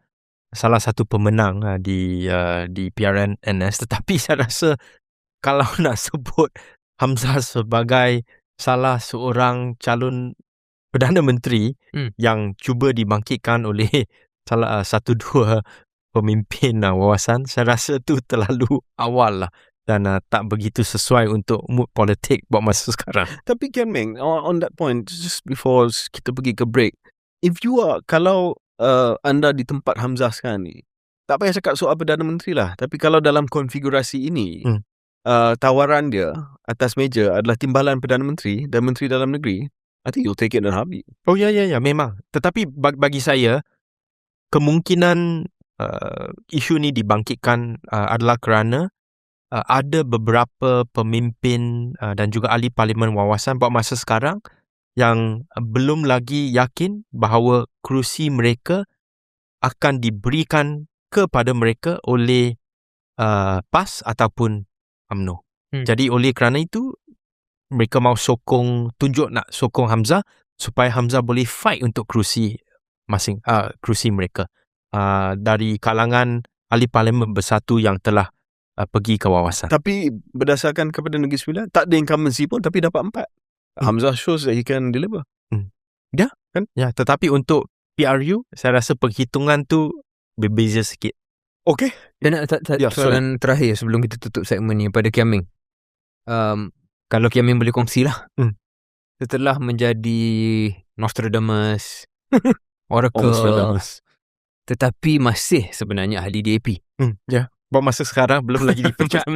salah satu pemenang di PRNS, tetapi saya rasa kalau nak sebut Hamzah sebagai salah seorang calon Perdana Menteri yang cuba dibangkitkan oleh salah satu dua pemimpin wawasan, saya rasa tu terlalu awal lah dan tak begitu sesuai untuk mood politik buat masa sekarang. Tapi Kian Meng, on that point, just before kita pergi ke break, if you are, kalau anda di tempat Hamzah sekarang ni, tak payah cakap soal Perdana Menteri lah, tapi kalau dalam konfigurasi ini, tawaran dia atas meja adalah timbalan Perdana Menteri dan Menteri Dalam Negeri, I think you'll take it in a heartbeat. Oh ya, memang. Tetapi bagi saya, kemungkinan isu ni dibangkitkan adalah kerana ada beberapa pemimpin dan juga ahli parlimen wawasan buat masa sekarang yang belum lagi yakin bahawa kerusi mereka akan diberikan kepada mereka oleh PAS ataupun UMNO. Jadi oleh kerana itu mereka mau nak sokong Hamzah supaya Hamzah boleh fight untuk kerusi kerusi mereka dari kalangan ahli parlimen bersatu yang telah pergi ke wawasan. Tapi berdasarkan kepada Negeri Sembilan, tak ada incumbency pun tapi dapat 4. Hamzah shows that he can deliver. Ya, kan? Ya, tetapi untuk PRU, saya rasa penghitungan tu berbeza sikit. Okay. Dan soalan terakhir sebelum kita tutup segmen ni pada Kian Meng. Kalau Kian Meng boleh kongsilah. Setelah menjadi Nostradamus, Oracle, tetapi masih sebenarnya ahli DAP. Ya. Buat masa sekarang belum lagi dipecat.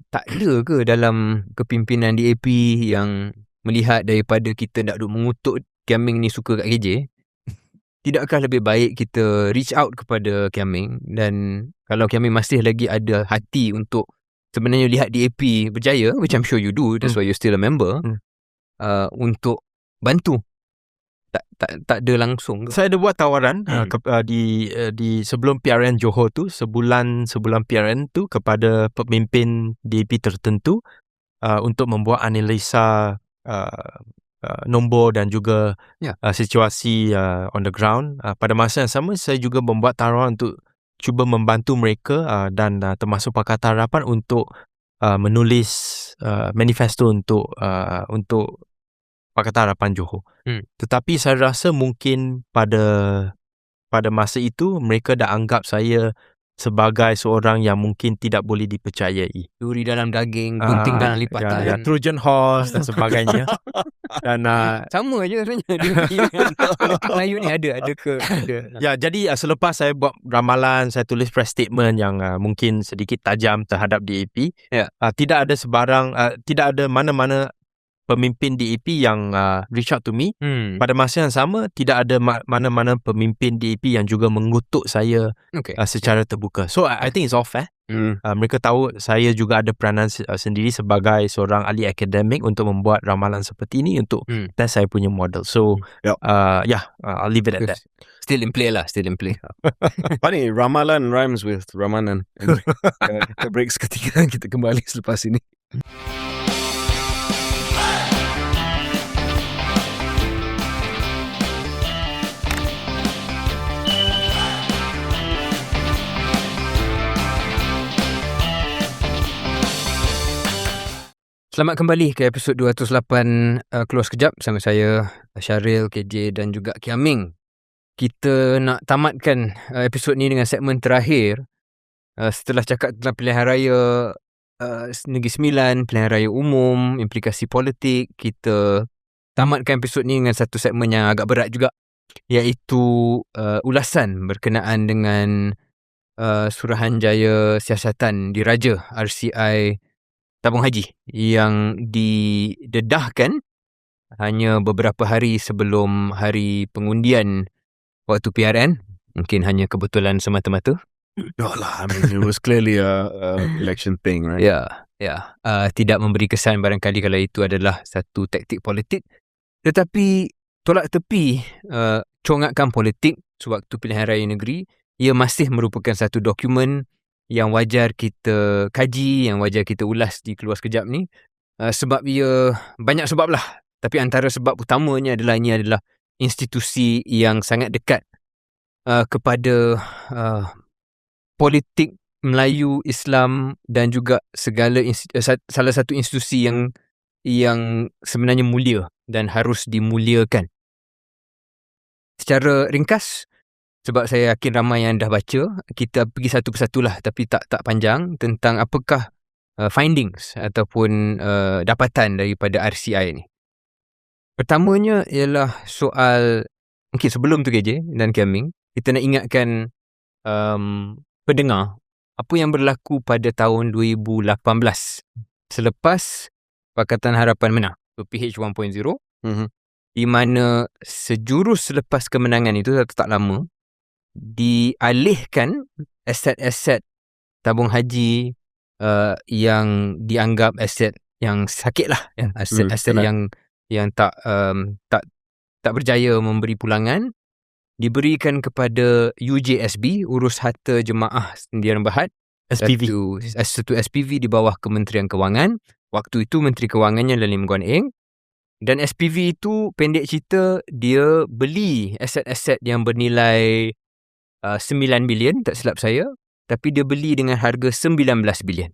Tak ada ke dalam kepimpinan DAP yang melihat daripada kita nak duk mengutuk Kian Meng ni suka kat KJ, tidakkah lebih baik kita reach out kepada Kian Meng, dan kalau Kian Meng masih lagi ada hati untuk sebenarnya lihat DAP berjaya, which I'm sure you do, that's why you're still a member, untuk bantu. Tak ada langsung. Saya ada buat tawaran di sebelum PRN Johor tu, sebulan PRN tu, kepada pemimpin DAP tertentu untuk membuat analisa nombor dan juga situasi on the ground. Pada masa yang sama, saya juga membuat tawaran untuk cuba membantu mereka dan termasuk Pakatan Harapan untuk menulis manifesto untuk Pakatan Harapan Johor. Tetapi saya rasa mungkin pada masa itu mereka dah anggap saya sebagai seorang yang mungkin tidak boleh dipercayai. Duri dalam daging, gunting dalam lipatan. Trojan horse dan sebagainya. Dan sama je sebenarnya. Melayu ni ada ke? Ada. Ya, jadi selepas saya buat ramalan, saya tulis press statement yang mungkin sedikit tajam terhadap DAP. Tidak ada mana-mana pemimpin DAP yang reach out to me. Pada masa yang sama, tidak ada mana-mana pemimpin DAP yang juga mengutuk saya secara terbuka. So I think it's all fair. Mereka tahu saya juga ada peranan sendiri sebagai seorang ahli akademik untuk membuat ramalan seperti ini untuk test saya punya model. So I'll leave it at that. Still in play lah, still in play. Funny, ramalan rhymes with Ramanan. Kita break seketika, kita kembali selepas ini. Selamat kembali ke episod 208 Keluar Sekejap bersama saya, Syaril, KJ dan juga Kian Meng. Kita nak tamatkan episod ni dengan segmen terakhir. Setelah cakap tentang pilihan raya Negeri Sembilan, pilihan raya umum, implikasi politik, kita tamatkan episod ni dengan satu segmen yang agak berat juga, iaitu ulasan berkenaan dengan Suruhanjaya Siasatan Diraja RCI Tabung Haji yang didedahkan hanya beberapa hari sebelum hari pengundian waktu PRN. Mungkin hanya kebetulan semata-mata. I mean, it was clearly a election thing, right? Tidak memberi kesan barangkali kalau itu adalah satu taktik politik. Tetapi tolak tepi congakan politik sewaktu pilihan raya negeri, ia masih merupakan satu dokumen yang wajar kita kaji, yang wajar kita ulas di Keluar Sekejap ni. Sebab ia banyak sebab lah. Tapi antara sebab utamanya adalah ini adalah institusi yang sangat dekat kepada politik Melayu, Islam dan juga segala salah satu institusi yang sebenarnya mulia dan harus dimuliakan. Secara ringkas, sebab saya yakin ramai yang dah baca, kita pergi satu persatulah tapi tak panjang tentang apakah findings ataupun dapatan daripada RCI ni. Pertamanya ialah soal, mungkin sebelum tu KJ dan Kiaming, kita nak ingatkan pendengar apa yang berlaku pada tahun 2018 selepas Pakatan Harapan menang, PH 1.0, di mana sejurus selepas kemenangan itu tak lama dialihkan aset-aset tabung haji yang dianggap aset yang sakit lah, aset-aset yang tak berjaya memberi pulangan, diberikan kepada UJSB, Urus Harta Jemaah Sendirian Berhad, satu SPV di bawah Kementerian Kewangan. Waktu itu Menteri Kewangannya Lim Guan Eng. Dan SPV itu pendek cerita dia beli aset-aset yang bernilai 9 bilion, tak silap saya, tapi dia beli dengan harga 19 bilion.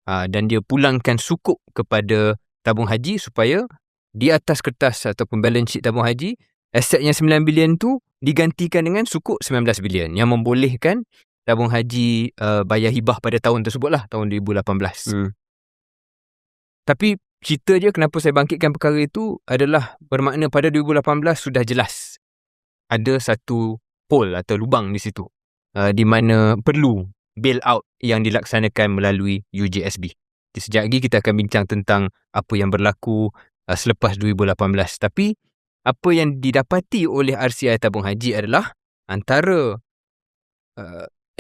Dan dia pulangkan sukuk kepada tabung haji supaya di atas kertas ataupun balance sheet tabung haji, aset yang 9 bilion tu digantikan dengan sukuk 19 bilion yang membolehkan tabung haji bayar hibah pada tahun tersebut lah, tahun 2018. Tapi cerita je kenapa saya bangkitkan perkara itu adalah bermakna pada 2018 sudah jelas ada satu hole atau lubang di situ, di mana perlu bail out yang dilaksanakan melalui UJSB. Sekejap lagi kita akan bincang tentang apa yang berlaku selepas 2018. Tapi apa yang didapati oleh RCI Tabung Haji adalah antara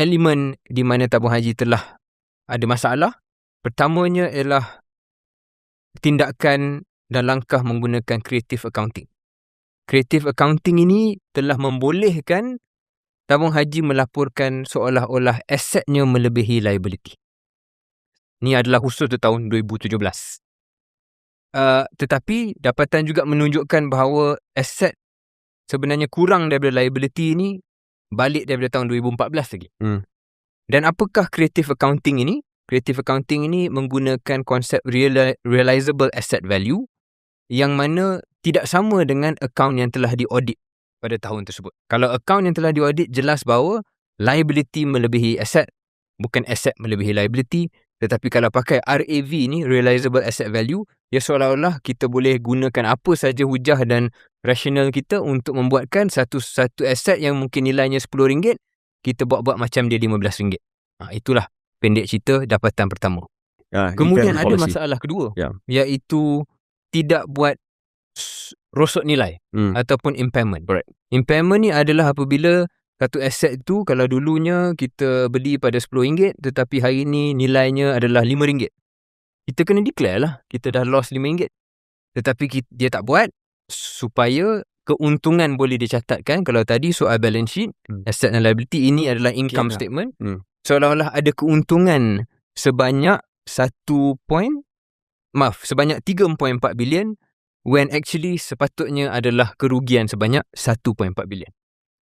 elemen di mana tabung haji telah ada masalah. Pertamanya ialah tindakan dan langkah menggunakan creative accounting. Creative accounting ini telah membolehkan tabung haji melaporkan seolah-olah asetnya melebihi liability. Ini adalah khusus di tahun 2017. Tetapi dapatan juga menunjukkan bahawa aset sebenarnya kurang daripada liability ini balik daripada tahun 2014 lagi. Dan apakah creative accounting ini? Creative accounting ini menggunakan konsep realizable asset value yang mana tidak sama dengan akaun yang telah diaudit pada tahun tersebut. Kalau akaun yang telah diaudit jelas bahawa liability melebihi aset, bukan aset melebihi liability. Tetapi kalau pakai RAV ni, realizable asset value, ya seolah-olah kita boleh gunakan apa saja hujah dan rasional kita untuk membuatkan satu aset yang mungkin nilainya RM10, kita buat macam dia RM15. Itulah pendek cerita dapatan pertama. Kemudian ada masalah kedua, iaitu tidak buat rosot nilai ataupun impairment. Impairment ni adalah apabila satu aset itu kalau dulunya kita beli pada RM10 tetapi hari ini nilainya adalah RM5. Kita kena declare lah kita dah lost RM5. Tetapi dia tak buat supaya keuntungan boleh dicatatkan. Kalau tadi soal balance sheet, asset dan liability, ini adalah income statement. Seolah-olah ada keuntungan sebanyak 3.4 bilion when actually sepatutnya adalah kerugian sebanyak 1.4 bilion.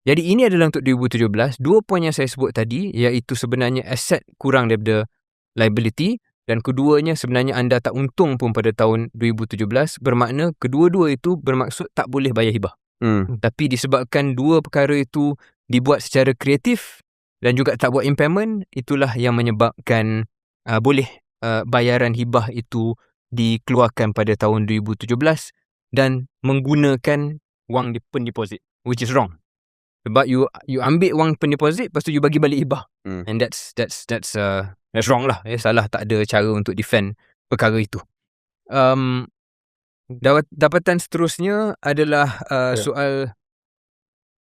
Jadi ini adalah untuk 2017. Dua poin yang saya sebut tadi, iaitu sebenarnya aset kurang daripada liability, dan keduanya sebenarnya anda tak untung pun pada tahun 2017, bermakna kedua-dua itu bermaksud tak boleh bayar hibah. Tapi disebabkan dua perkara itu dibuat secara kreatif dan juga tak buat impairment, itulah yang menyebabkan boleh bayaran hibah itu dikeluarkan pada tahun 2017 dan menggunakan wang pendeposit, which is wrong. Sebab you ambil wang pendeposit, lepas tu you bagi balik hibah. And that's wrong lah. Salah, tak ada cara untuk defend perkara itu. Dapatan seterusnya adalah soal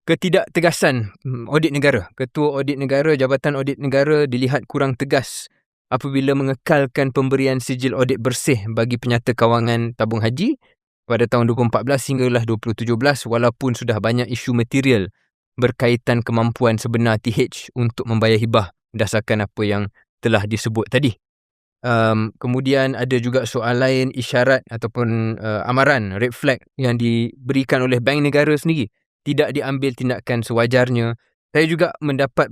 ketidaktegasan audit negara. Ketua audit negara, Jabatan Audit Negara dilihat kurang tegas apabila mengekalkan pemberian sijil audit bersih bagi penyata kawangan tabung haji pada tahun 2014 hinggalah 2017, walaupun sudah banyak isu material berkaitan kemampuan sebenar TH untuk membayar hibah berdasarkan apa yang telah disebut tadi. Kemudian ada juga soal lain, isyarat ataupun amaran, red flag yang diberikan oleh bank negara sendiri. Tidak diambil tindakan sewajarnya Saya juga membaca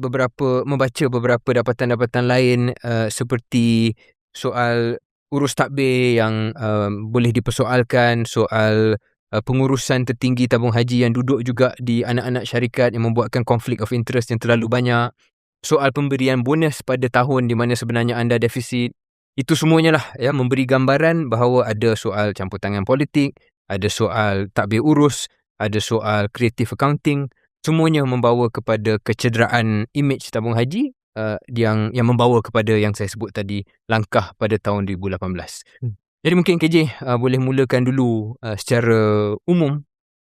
beberapa dapatan-dapatan lain seperti soal urus takbir yang boleh dipersoalkan, soal pengurusan tertinggi tabung haji yang duduk juga di anak-anak syarikat yang membuatkan konflik of interest yang terlalu banyak, soal pemberian bonus pada tahun di mana sebenarnya anda defisit. Itu semuanya lah ya, memberi gambaran bahawa ada soal campur tangan politik, ada soal takbir urus, ada soal creative accounting. Semuanya membawa kepada kecederaan imej tabung haji yang membawa kepada yang saya sebut tadi, langkah pada tahun 2018. Jadi mungkin KJ boleh mulakan dulu secara umum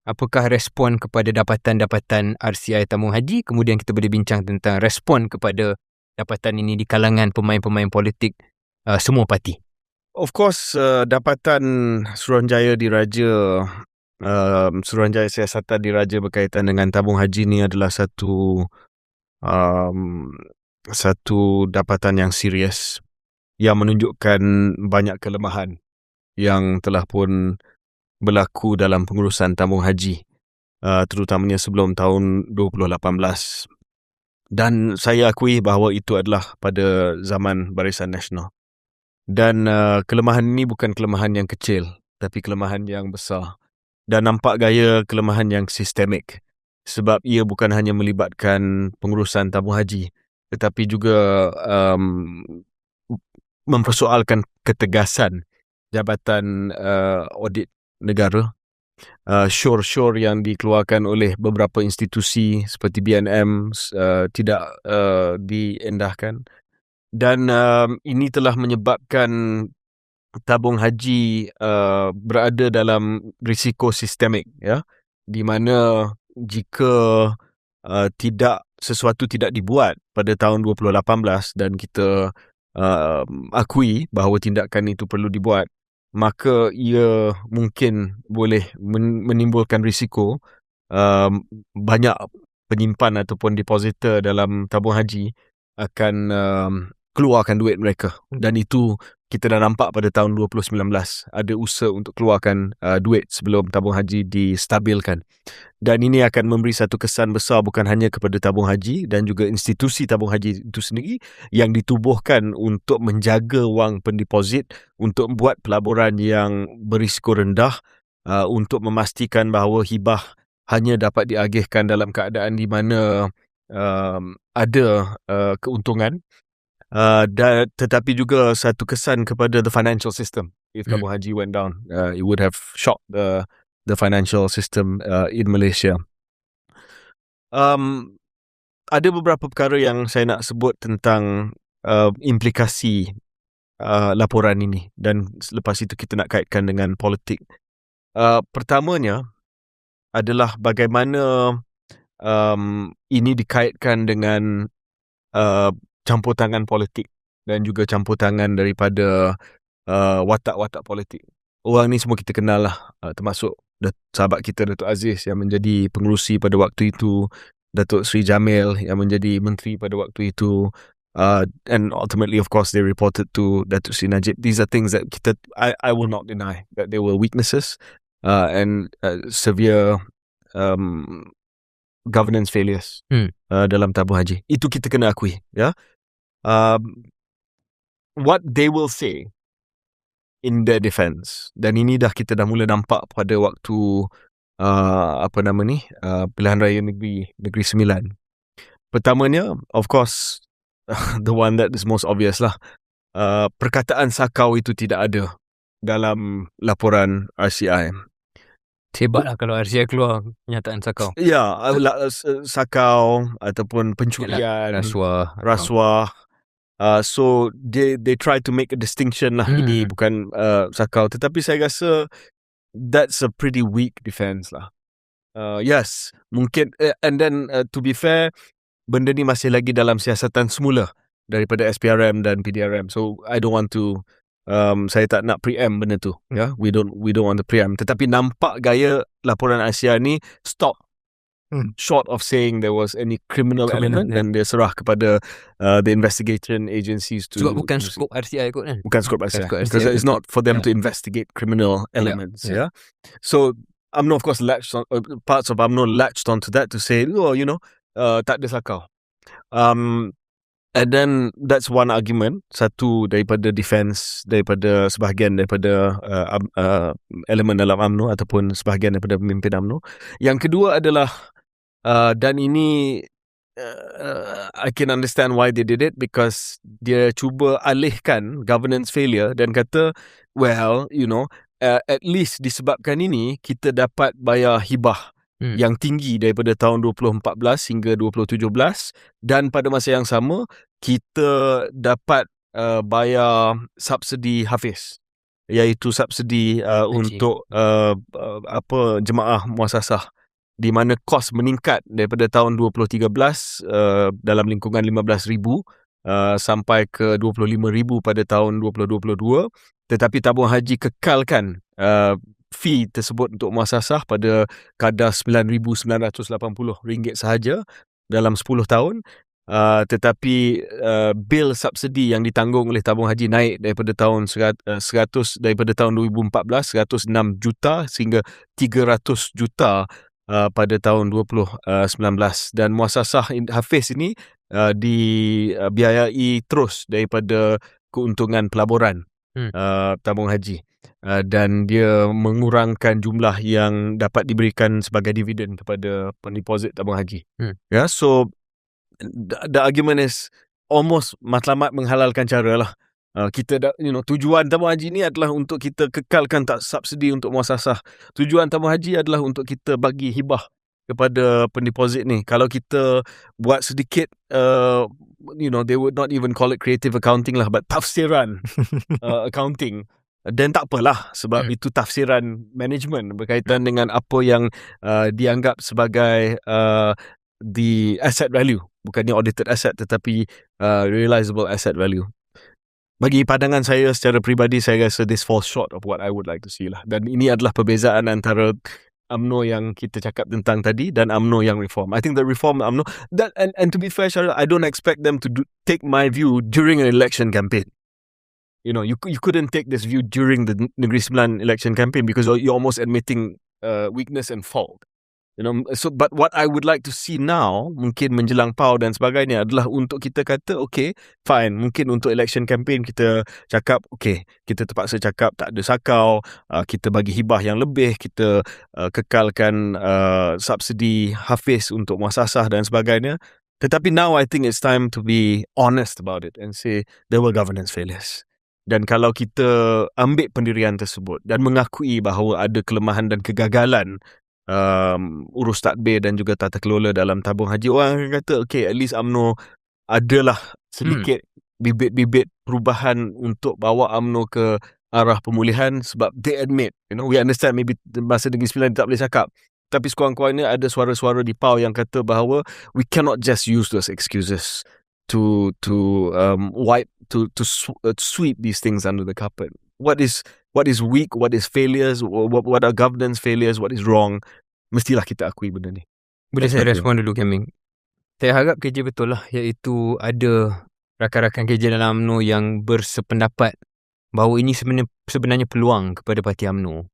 apakah respon kepada dapatan-dapatan RCI tabung haji, kemudian kita boleh bincang tentang respon kepada dapatan ini di kalangan pemain-pemain politik semua parti. Of course, dapatan Suruhanjaya Diraja, Suruhanjaya Siasatan Diraja berkaitan dengan tabung haji ni adalah satu dapatan yang serius yang menunjukkan banyak kelemahan yang telah pun berlaku dalam pengurusan tabung haji, terutamanya sebelum tahun 2018. Dan saya akui bahawa itu adalah pada zaman Barisan Nasional. Dan kelemahan ini bukan kelemahan yang kecil, tapi kelemahan yang besar. Dan nampak gaya kelemahan yang sistemik. Sebab ia bukan hanya melibatkan pengurusan tabung haji, tetapi juga mempersoalkan ketegasan Jabatan Audit Negara, syur-syur yang dikeluarkan oleh beberapa institusi seperti BNM tidak diendahkan, dan ini telah menyebabkan tabung haji berada dalam risiko sistemik, ya, di mana jika sesuatu tidak dibuat pada tahun 2018 dan kita akui bahawa tindakan itu perlu dibuat, maka ia mungkin boleh menimbulkan risiko banyak penyimpan ataupun depositor dalam tabung haji akan keluarkan duit mereka. Dan itu kita dah nampak pada tahun 2019 ada usaha untuk keluarkan duit sebelum tabung haji distabilkan. Dan ini akan memberi satu kesan besar bukan hanya kepada tabung haji dan juga institusi tabung haji itu sendiri yang ditubuhkan untuk menjaga wang pendeposit, untuk membuat pelaburan yang berisiko rendah, untuk memastikan bahawa hibah hanya dapat diagihkan dalam keadaan di mana ada keuntungan. Tetapi juga satu kesan kepada the financial system. If tabung haji went down, it would have shocked the financial system in Malaysia. Ada beberapa perkara yang saya nak sebut tentang implikasi laporan ini, dan selepas itu kita nak kaitkan dengan politik. Pertamanya adalah bagaimana ini dikaitkan dengan campur tangan politik dan juga campur tangan daripada watak-watak politik. Orang ni semua kita kenal lah, termasuk sahabat kita Datuk Aziz yang menjadi pengerusi pada waktu itu, Datuk Sri Jamil yang menjadi menteri pada waktu itu, and ultimately of course they reported to Datuk Sri Najib. These are things that I will not deny that there were weaknesses and severe governance failures dalam tabung haji. Itu kita kena akui, ya. What they will say in their defense, dan ini kita dah mula nampak pada waktu pilihan raya Negeri Sembilan. Pertamanya, of course, the one that is most obvious lah, perkataan sakau itu tidak ada dalam laporan RCI. Hebat lah kalau RCI keluar kenyataan sakau. Ya, sakau ataupun pencurian, rasuah. So they try to make a distinction lah. Ini bukan sakau, tetapi saya rasa that's a pretty weak defense lah. Yes, mungkin, and then to be fair, benda ni masih lagi dalam siasatan semula daripada SPRM dan PDRM. So I don't want to saya tak nak preempt benda tu, ya. We don't want to preempt. Tetapi nampak gaya laporan Asia ni stop short of saying there was any criminal element, dan dia serah kepada the investigation agencies to. Sebab bukan skop RCI kot kan? Bukan skop RCI. Because it's not for them to investigate criminal elements, yeah. So UMNO of course latched on parts of UMNO latched onto that to say, oh, you know, tak ada sakau. And then that's one argument, satu daripada defense, daripada sebahagian daripada elemen dalam UMNO ataupun sebahagian daripada pemimpin UMNO. Yang kedua adalah dan ini I can understand why they did it, because dia cuba alihkan governance failure dan kata, well, at least disebabkan ini kita dapat bayar hibah yang tinggi daripada tahun 2014 hingga 2017, dan pada masa yang sama kita dapat bayar subsidi Hafiz, iaitu subsidi untuk jemaah muasasah, di mana kos meningkat daripada tahun 2013 dalam lingkungan 15,000 sampai ke 25,000 pada tahun 2022, tetapi tabung haji kekalkan fee tersebut untuk muasasah pada kadar RM9,980 sahaja dalam 10 tahun. Tetapi bil subsidi yang ditanggung oleh tabung haji naik daripada tahun 106 juta sehingga 300 juta pada tahun 2019, dan muasasah Hafiz ini dibiayai terus daripada keuntungan pelaburan tabung haji, dan dia mengurangkan jumlah yang dapat diberikan sebagai dividen kepada pendeposit tabung haji. So the argument is almost matlamat menghalalkan cara lah. Kita tujuan tabung haji ni adalah untuk kita kekalkan tak subsidi untuk muasasah. Tujuan tabung haji adalah untuk kita bagi hibah kepada pendeposit ni. Kalau kita buat sedikit they would not even call it creative accounting lah, but tafsiran accounting, dan tak apalah, sebab itu tafsiran management berkaitan dengan apa yang dianggap sebagai the asset value, bukannya audited asset tetapi realizable asset value. Bagi pandangan saya secara peribadi, saya rasa this falls short of what I would like to see lah. Dan ini adalah perbezaan antara UMNO yang kita cakap tentang tadi dan UMNO yang reform. I think the reform UMNO, that and to be fair, Syaril, I don't expect them to take my view during an election campaign. You couldn't take this view during the Negeri Sembilan election campaign, because you're almost admitting weakness and fault. So but what I would like to see now, mungkin menjelang PAU dan sebagainya, adalah untuk kita kata, okay, fine, mungkin untuk election campaign kita cakap, okay, kita terpaksa cakap tak ada sakau, kita bagi hibah yang lebih, kita kekalkan subsidi Hafiz untuk muasasah dan sebagainya. Tetapi now I think it's time to be honest about it and say there were governance failures. Dan kalau kita ambil pendirian tersebut dan mengakui bahawa ada kelemahan dan kegagalan urus tadbir dan juga tata kelola dalam tabung haji, orang akan kata, okay, at least UMNO adalah sedikit bibit-bibit perubahan untuk bawa UMNO ke arah pemulihan, sebab they admit, we understand maybe masa Negeri Sembilan tak boleh cakap, tapi sekurang-kurangnya ada suara-suara di PAU yang kata bahawa we cannot just use those excuses to sweep these things under the carpet. What is weak, what is failures, what are governance failures, what is wrong, mestilah kita akui benda ni. Boleh saya respon dulu, Keming? Saya harap KJ betul lah, iaitu ada rakan-rakan KJ dalam UMNO yang bersependapat bahawa ini sebenarnya peluang kepada parti UMNO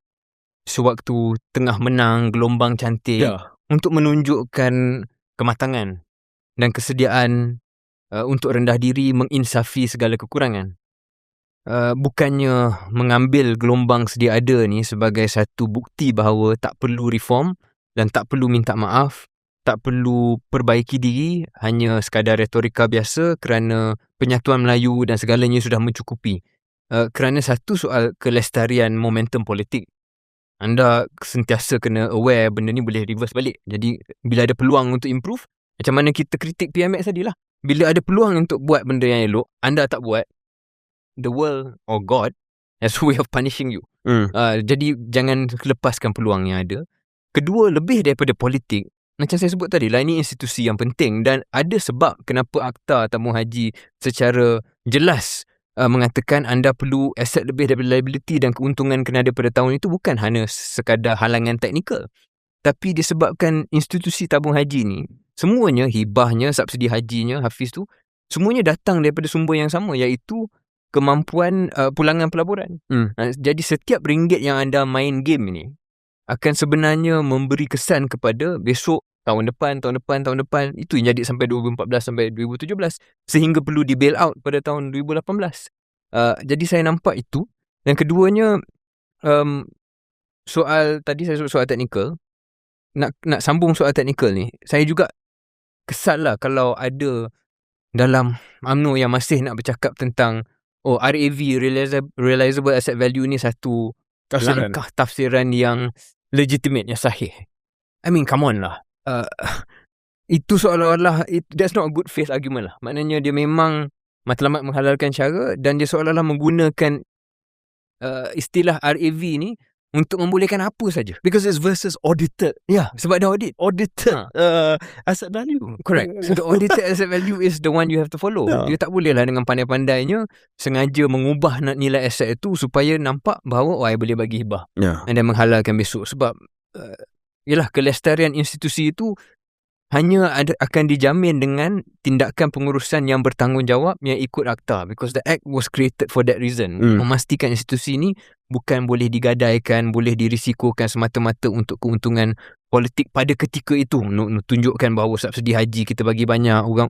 sewaktu tengah menang gelombang cantik untuk menunjukkan kematangan dan kesediaan untuk rendah diri, menginsafi segala kekurangan. Bukannya mengambil gelombang sedia ada ni sebagai satu bukti bahawa tak perlu reform dan tak perlu minta maaf, tak perlu perbaiki diri, hanya sekadar retorika biasa kerana penyatuan Melayu dan segalanya sudah mencukupi. Kerana satu soal kelestarian momentum politik, anda sentiasa kena aware benda ni boleh reverse balik. Jadi bila ada peluang untuk improve, macam mana kita kritik PMX tadi lah, bila ada peluang untuk buat benda yang elok, anda tak buat, the world or God has a way of punishing you. Jadi jangan lepaskan peluang yang ada. Kedua, lebih daripada politik, macam saya sebut tadi lah, ini institusi yang penting dan ada sebab kenapa Akta Tabung Haji secara jelas mengatakan anda perlu aset lebih daripada liability dan keuntungan kena ada pada tahun itu, bukan hanya sekadar halangan teknikal, tapi disebabkan institusi tabung haji ni semuanya, hibahnya, subsidi hajinya, Hafiz tu, semuanya datang daripada sumber yang sama, iaitu kemampuan pulangan pelaburan. Jadi setiap ringgit yang anda main game ini akan sebenarnya memberi kesan kepada besok tahun depan. Itu yang jadi sampai 2014 sampai 2017 sehingga perlu di bail out pada tahun 2018. Jadi saya nampak itu. Dan keduanya, soal tadi saya sebut soal teknikal. Nak sambung soal teknikal ni, saya juga kesal lah kalau ada dalam UMNO yang masih nak bercakap tentang RAV, Realizable Asset Value ni satu langkah tafsiran yang legitimate, yang sahih. I mean, come on lah. Itu seolah-olah that's not a good faith argument lah. Maknanya dia memang matlamat menghalalkan cara dan dia seolah-olah menggunakan istilah RAV ni untuk membolehkan apa saja. Because it's versus audited. Ya, sebab dah audit. Audited asset value. Correct. So the audited asset value is the one you have to follow. Dia tak boleh lah dengan pandai-pandainya sengaja mengubah nilai aset itu supaya nampak bahawa I boleh bagi hibah. And then menghalalkan besok. Sebab yalah, kelestarian institusi itu hanya akan dijamin dengan tindakan pengurusan yang bertanggungjawab yang ikut akta, because the act was created for that reason. Memastikan institusi ni bukan boleh digadaikan, boleh dirisikokan semata-mata untuk keuntungan politik pada ketika itu. Tunjukkan bahawa subsidi haji kita bagi banyak orang,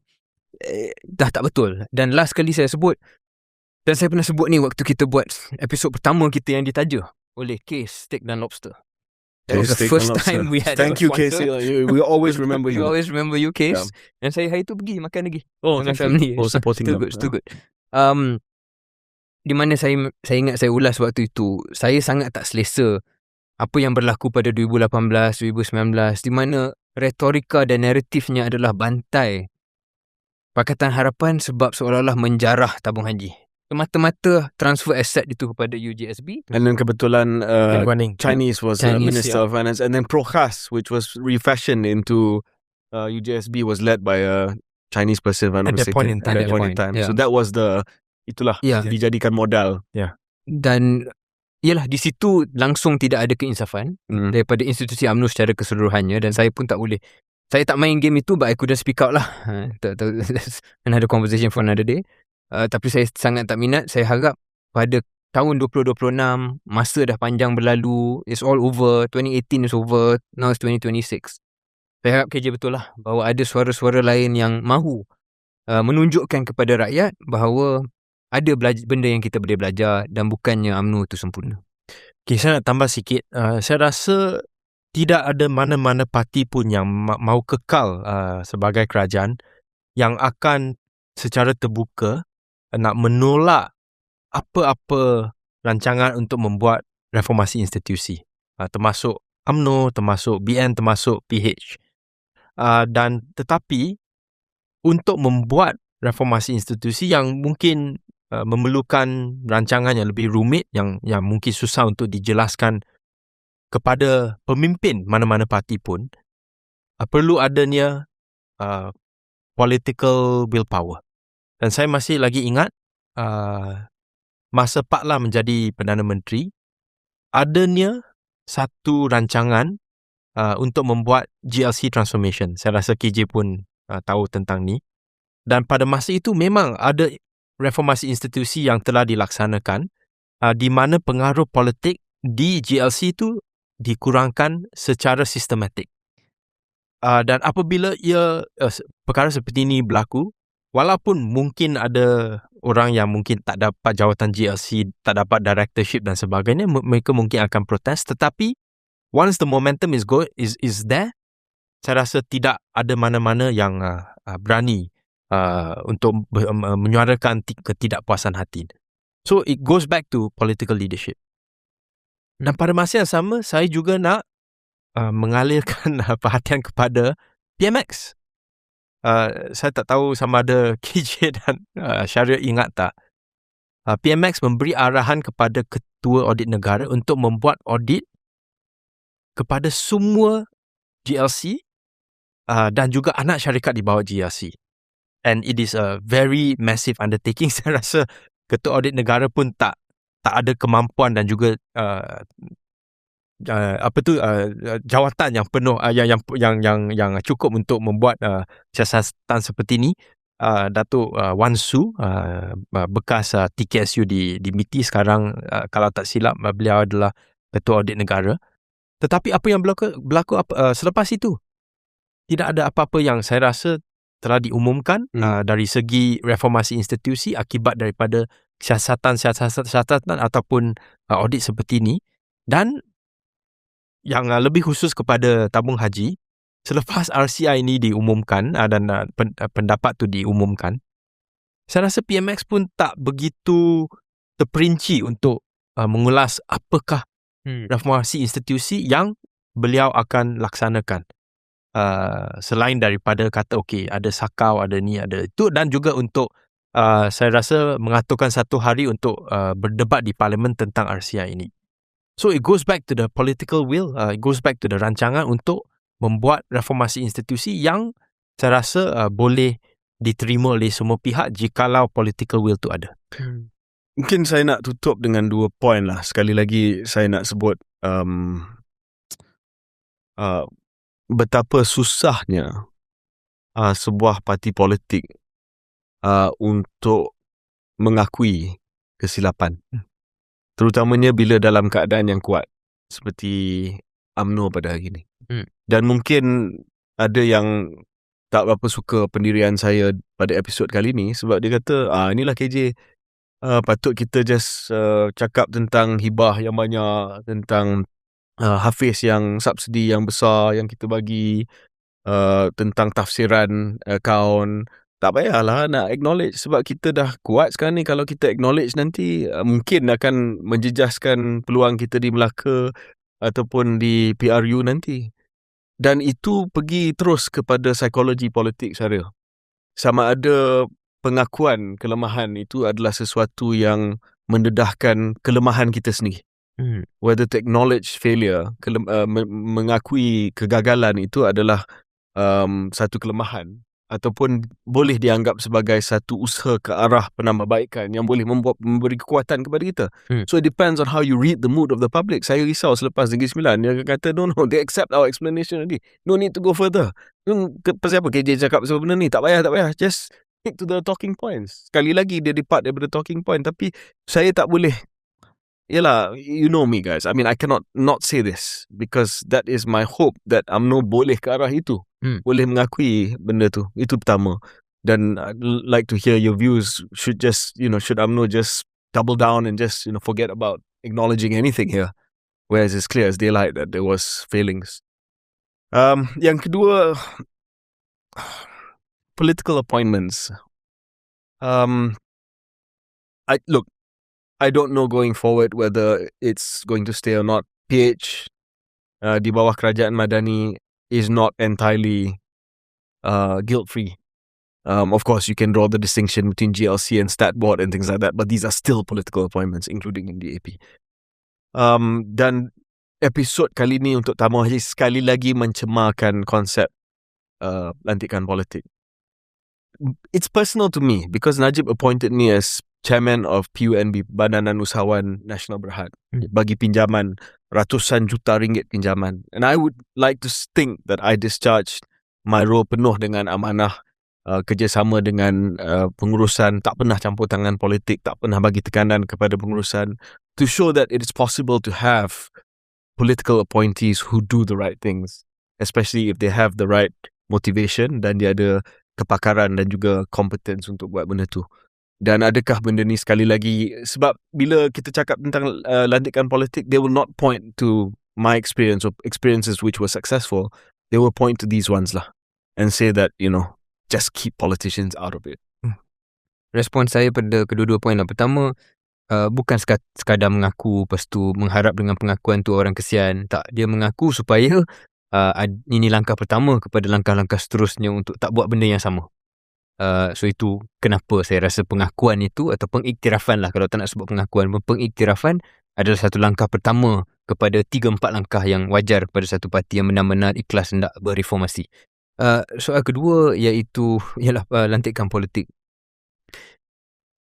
dah tak betul. Dan last kali saya sebut, dan saya pernah sebut ni waktu kita buat episod pertama kita yang ditaja oleh Case Steak dan Lobster. That was the first time we had. Thank you, Case. We always remember you. We always remember you, Case. Dan saya hari tu pergi makan lagi dengan family. Supporting still them. Still good. Di mana saya ingat saya ulas waktu itu, saya sangat tak selesa apa yang berlaku pada 2018, 2019, di mana retorika dan naratifnya adalah bantai Pakatan Harapan sebab seolah-olah menjarah tabung haji. Semata-mata transfer aset itu kepada UJSB. And then kebetulan Chinese was Minister of Finance, and then Prokhas, which was refashioned into UJSB, was led by a Chinese person at that point in time. So that was dijadikan modal. Dan ialah di situ langsung tidak ada keinsafan daripada institusi UMNO secara keseluruhannya, dan saya pun tak boleh. Saya tak main game itu, but I couldn't speak out lah. Another conversation for another day. Tapi saya sangat tak minat. Saya harap pada tahun 2026, masa dah panjang berlalu, it's all over, 2018 is over, now it's 2026. Saya harap KJ betul lah bahawa ada suara-suara lain yang mahu menunjukkan kepada rakyat bahawa ada benda yang kita boleh belajar dan bukannya UMNO itu sempurna. Okay, saya nak tambah sikit. Saya rasa tidak ada mana-mana parti pun yang mahu kekal sebagai kerajaan yang akan secara terbuka nak menolak apa-apa rancangan untuk membuat reformasi institusi, termasuk UMNO, termasuk BN, termasuk PH. Dan tetapi untuk membuat reformasi institusi yang mungkin memerlukan rancangan yang lebih rumit, yang mungkin susah untuk dijelaskan kepada pemimpin mana-mana parti pun, perlu adanya political willpower. Dan saya masih lagi ingat masa Pak Lam menjadi Perdana Menteri, adanya satu rancangan untuk membuat GLC transformation. Saya rasa KJ pun tahu tentang ni. Dan pada masa itu memang ada reformasi institusi yang telah dilaksanakan, di mana pengaruh politik di GLC itu dikurangkan secara sistematik. Dan apabila perkara seperti ini berlaku, walaupun mungkin ada orang yang mungkin tak dapat jawatan GLC, tak dapat directorship dan sebagainya, mereka mungkin akan protes. Tetapi once the momentum is there, saya rasa tidak ada mana-mana yang berani untuk menyuarakan ketidakpuasan hati. So it goes back to political leadership. Dan pada masa yang sama, saya juga nak mengalirkan perhatian kepada PMX. Saya tak tahu sama ada KJ dan Syariah ingat tak, PMX memberi arahan kepada Ketua Audit Negara untuk membuat audit kepada semua GLC dan juga anak syarikat di bawah GLC. And it is a very massive undertaking. Saya rasa Ketua Audit Negara pun tak ada kemampuan dan juga jawatan yang penuh yang cukup untuk membuat siasatan seperti ini. Datuk Wan Su, bekas TKSU di MITI, sekarang kalau tak silap beliau adalah Ketua Audit Negara. Tetapi apa yang berlaku selepas itu? tidak ada apa-apa yang saya rasa telah diumumkan dari segi reformasi institusi akibat daripada siasatan ataupun audit seperti ini. Dan yang lebih khusus kepada tabung haji, selepas RCI ini diumumkan dan pendapat tu diumumkan, saya rasa PMX pun tak begitu terperinci untuk mengulas apakah reformasi institusi yang beliau akan laksanakan. Selain daripada kata okey, ada sakau, ada ni, ada itu, dan juga untuk saya rasa mengaturkan satu hari untuk berdebat di parlimen tentang RCI ini. So it goes back to the political will, it goes back to the rancangan untuk membuat reformasi institusi yang saya rasa boleh diterima oleh semua pihak jikalau political will tu ada. Mungkin saya nak tutup dengan 2 poin lah. Sekali lagi saya nak sebut betapa susahnya sebuah parti politik untuk mengakui kesilapan. Terutamanya bila dalam keadaan yang kuat seperti UMNO pada hari ini. Dan mungkin ada yang tak berapa suka pendirian saya pada episod kali ni sebab dia kata, inilah KJ, patut kita just cakap tentang hibah yang banyak, tentang hafiz yang subsidi yang besar yang kita bagi, tentang tafsiran akaun. Tak payahlah nak acknowledge sebab kita dah kuat sekarang ni. Kalau kita acknowledge nanti mungkin akan menjejaskan peluang kita di Melaka ataupun di PRU nanti. Dan itu pergi terus kepada psikologi politik saya. Sama ada pengakuan kelemahan itu adalah sesuatu yang mendedahkan kelemahan kita sendiri. Whether to acknowledge failure, mengakui kegagalan itu adalah satu kelemahan ataupun boleh dianggap sebagai satu usaha ke arah penambahbaikan yang boleh memberi kekuatan kepada kita. So it depends on how you read the mood of the public. Saya risau selepas Negeri Sembilan dia kata no, they accept our explanation already, no need to go further. Pasal apa KJ cakap pasal benda ni? Tak payah, just stick to the talking points. Sekali lagi dia depart daripada talking point. Tapi saya tak boleh. Yalah, you know me guys, I mean I cannot not say this because that is my hope that UMNO boleh ke arah itu. Boleh mengakui benda tu. Itu pertama. Dan I'd like to hear your views. Should UMNO just double down and just forget about acknowledging anything here, whereas it's clear as daylight that there was failings. Yang kedua, political appointments. I don't know going forward whether it's going to stay or not. PH di bawah kerajaan Madani is not entirely guilt-free. Of course, you can draw the distinction between GLC and Stat Board and things like that, but these are still political appointments, including in DAP. Dan episod kali ni untuk Tamu Haji sekali lagi mencemarkan konsep lantikan politik. It's personal to me because Najib appointed me as chairman of PUNB, Badanan Usahawan Nasional Berhad, bagi pinjaman ratusan juta ringgit pinjaman. And I would like to think that I discharged my role penuh dengan amanah, kerjasama dengan pengurusan, tak pernah campur tangan politik, tak pernah bagi tekanan kepada pengurusan, to show that it is possible to have political appointees who do the right things, especially if they have the right motivation dan dia ada kepakaran dan juga competence untuk buat benda tu. Dan adakah benda ni sekali lagi, sebab bila kita cakap tentang lantikan politik, they will not point to my experience or experiences which were successful. They will point to these ones lah and say that, just keep politicians out of it. Respon saya pada kedua-dua poin lah. Pertama, bukan sekadar mengaku lepas tu mengharap dengan pengakuan tu orang kesian. Tak, dia mengaku supaya ini langkah pertama kepada langkah-langkah seterusnya untuk tak buat benda yang sama. So itu kenapa saya rasa pengakuan itu atau pengiktirafan lah, kalau tak nak sebut pengakuan, pengiktirafan adalah satu langkah pertama kepada 3-4 langkah yang wajar pada satu parti yang benar-benar ikhlas hendak berreformasi. Soal kedua iaitu ialah lantikan politik.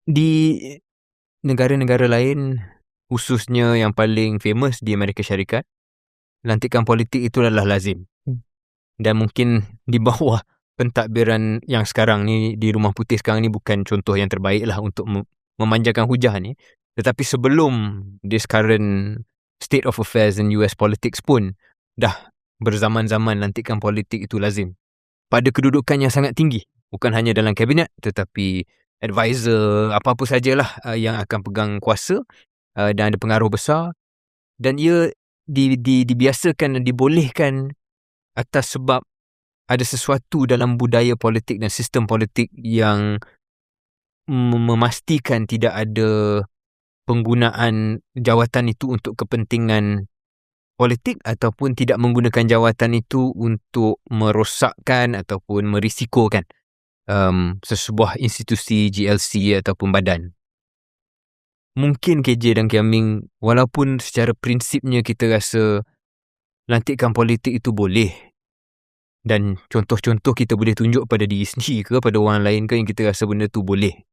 Di negara-negara lain, khususnya yang paling famous di Amerika Syarikat, lantikan politik itu adalah lazim. Dan mungkin di bawah pentadbiran yang sekarang ni di Rumah Putih sekarang ni bukan contoh yang terbaik lah untuk memanjangkan hujah ni. Tetapi sebelum this current state of affairs in US politics pun dah berzaman-zaman lantikan politik itu lazim. pada kedudukan yang sangat tinggi. Bukan hanya dalam kabinet, tetapi advisor, apa-apa sajalah yang akan pegang kuasa dan ada pengaruh besar. Dan ia dibiasakan dan dibolehkan atas sebab ada sesuatu dalam budaya politik dan sistem politik yang memastikan tidak ada penggunaan jawatan itu untuk kepentingan politik ataupun tidak menggunakan jawatan itu untuk merosakkan ataupun merisikokan sesebuah institusi GLC ataupun badan. Mungkin KJ dan Kiaming, walaupun secara prinsipnya kita rasa lantikan politik itu boleh, dan contoh-contoh kita boleh tunjuk pada diri sendiri ke pada orang lain ke yang kita rasa benda tu boleh.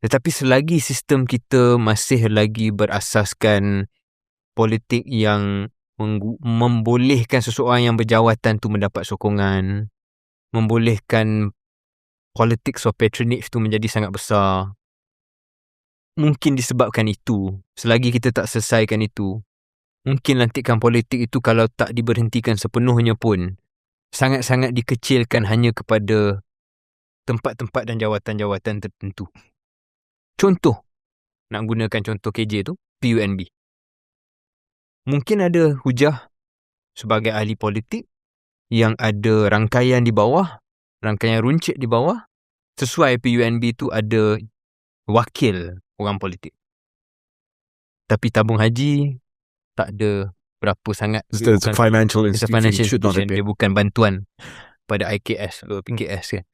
Tetapi selagi sistem kita masih lagi berasaskan politik yang membolehkan seseorang yang berjawatan tu mendapat sokongan, membolehkan politics of patronage tu menjadi sangat besar. Mungkin disebabkan itu, selagi kita tak selesaikan itu, mungkin lantikan politik itu kalau tak diberhentikan sepenuhnya pun sangat-sangat dikecilkan hanya kepada tempat-tempat dan jawatan-jawatan tertentu. Contoh, nak gunakan contoh KJ tu, PUNB. Mungkin ada hujah sebagai ahli politik yang ada rangkaian di bawah, rangkaian runcit di bawah, sesuai PUNB tu ada wakil orang politik. Tapi tabung haji tak ada berapa sangat. It's a financial institution. Dia bukan bantuan pada IKS atau PKS kan.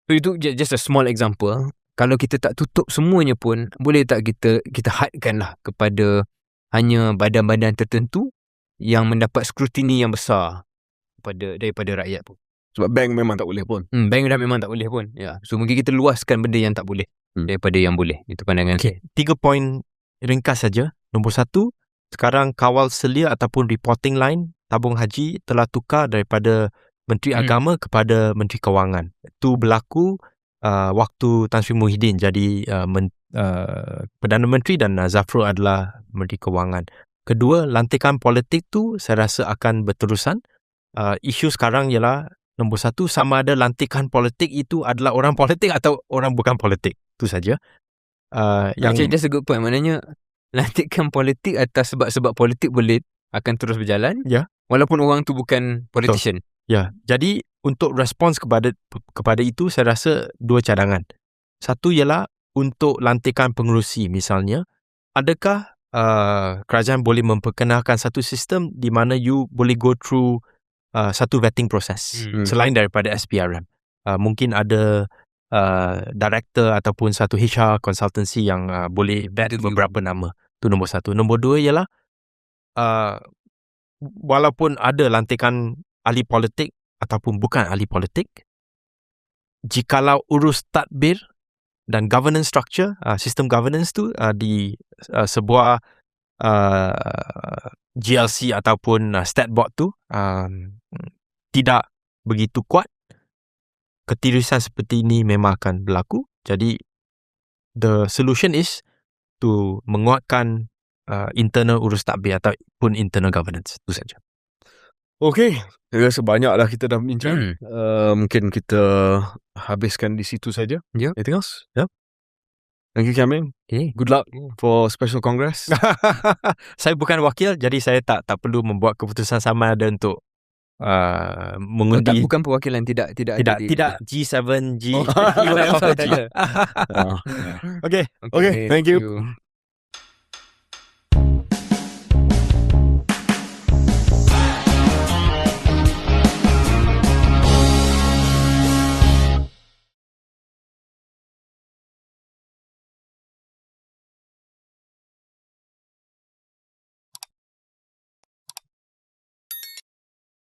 So itu just a small example. Kalau kita tak tutup semuanya pun, boleh tak kita hadkanlah kepada hanya badan-badan tertentu yang mendapat skrutini yang besar daripada rakyat pun. Sebab bank memang tak boleh pun. Bank dah memang tak boleh pun. Ya. So mungkin kita luaskan benda yang tak boleh daripada yang boleh. Itu pandangan saya. 3 poin ringkas saja. Nombor 1, sekarang kawal selia ataupun reporting line tabung haji telah tukar daripada Menteri Agama kepada Menteri Kewangan. Itu berlaku waktu Tan Sri Muhyiddin jadi Perdana Menteri dan Zafrul adalah Menteri Kewangan. Kedua, lantikan politik tu saya rasa akan berterusan. Isu sekarang ialah nombor 1, sama ada lantikan politik itu adalah orang politik atau orang bukan politik. Itu saja. Actually, that's a good point. Maknanya lantikan politik atas sebab-sebab politik boleh akan terus berjalan. Ya. Walaupun orang tu bukan politician. Ya. Jadi untuk respons kepada itu saya rasa 2 cadangan. Satu ialah untuk lantikan pengerusi misalnya, adakah kerajaan boleh memperkenalkan satu sistem di mana you boleh go through satu vetting proses selain daripada SPRM. Mungkin ada director ataupun satu HR consultancy yang boleh vet beberapa nama. Itu nombor 1. Nombor 2 ialah walaupun ada lantikan ahli politik ataupun bukan ahli politik, jikalau urus tadbir dan governance structure, sistem governance tu di sebuah GLC ataupun stat board tu tidak begitu kuat, ketirisan seperti ini memang akan berlaku. Jadi the solution is to menguatkan internal urus tadbir ataupun internal governance. Itu saja. Okay, saya rasa banyak dah kita dah bincang. Mungkin kita habiskan di situ saja. Yeah. Anything else? Yeah. Thank you, Kiaming. Okay. Good luck for Special Congress. Saya bukan wakil, jadi saya tak perlu membuat keputusan sama ada untuk mengundi. Bukan perwakilan, tidak G7, G. Oh, Okay. Thank you.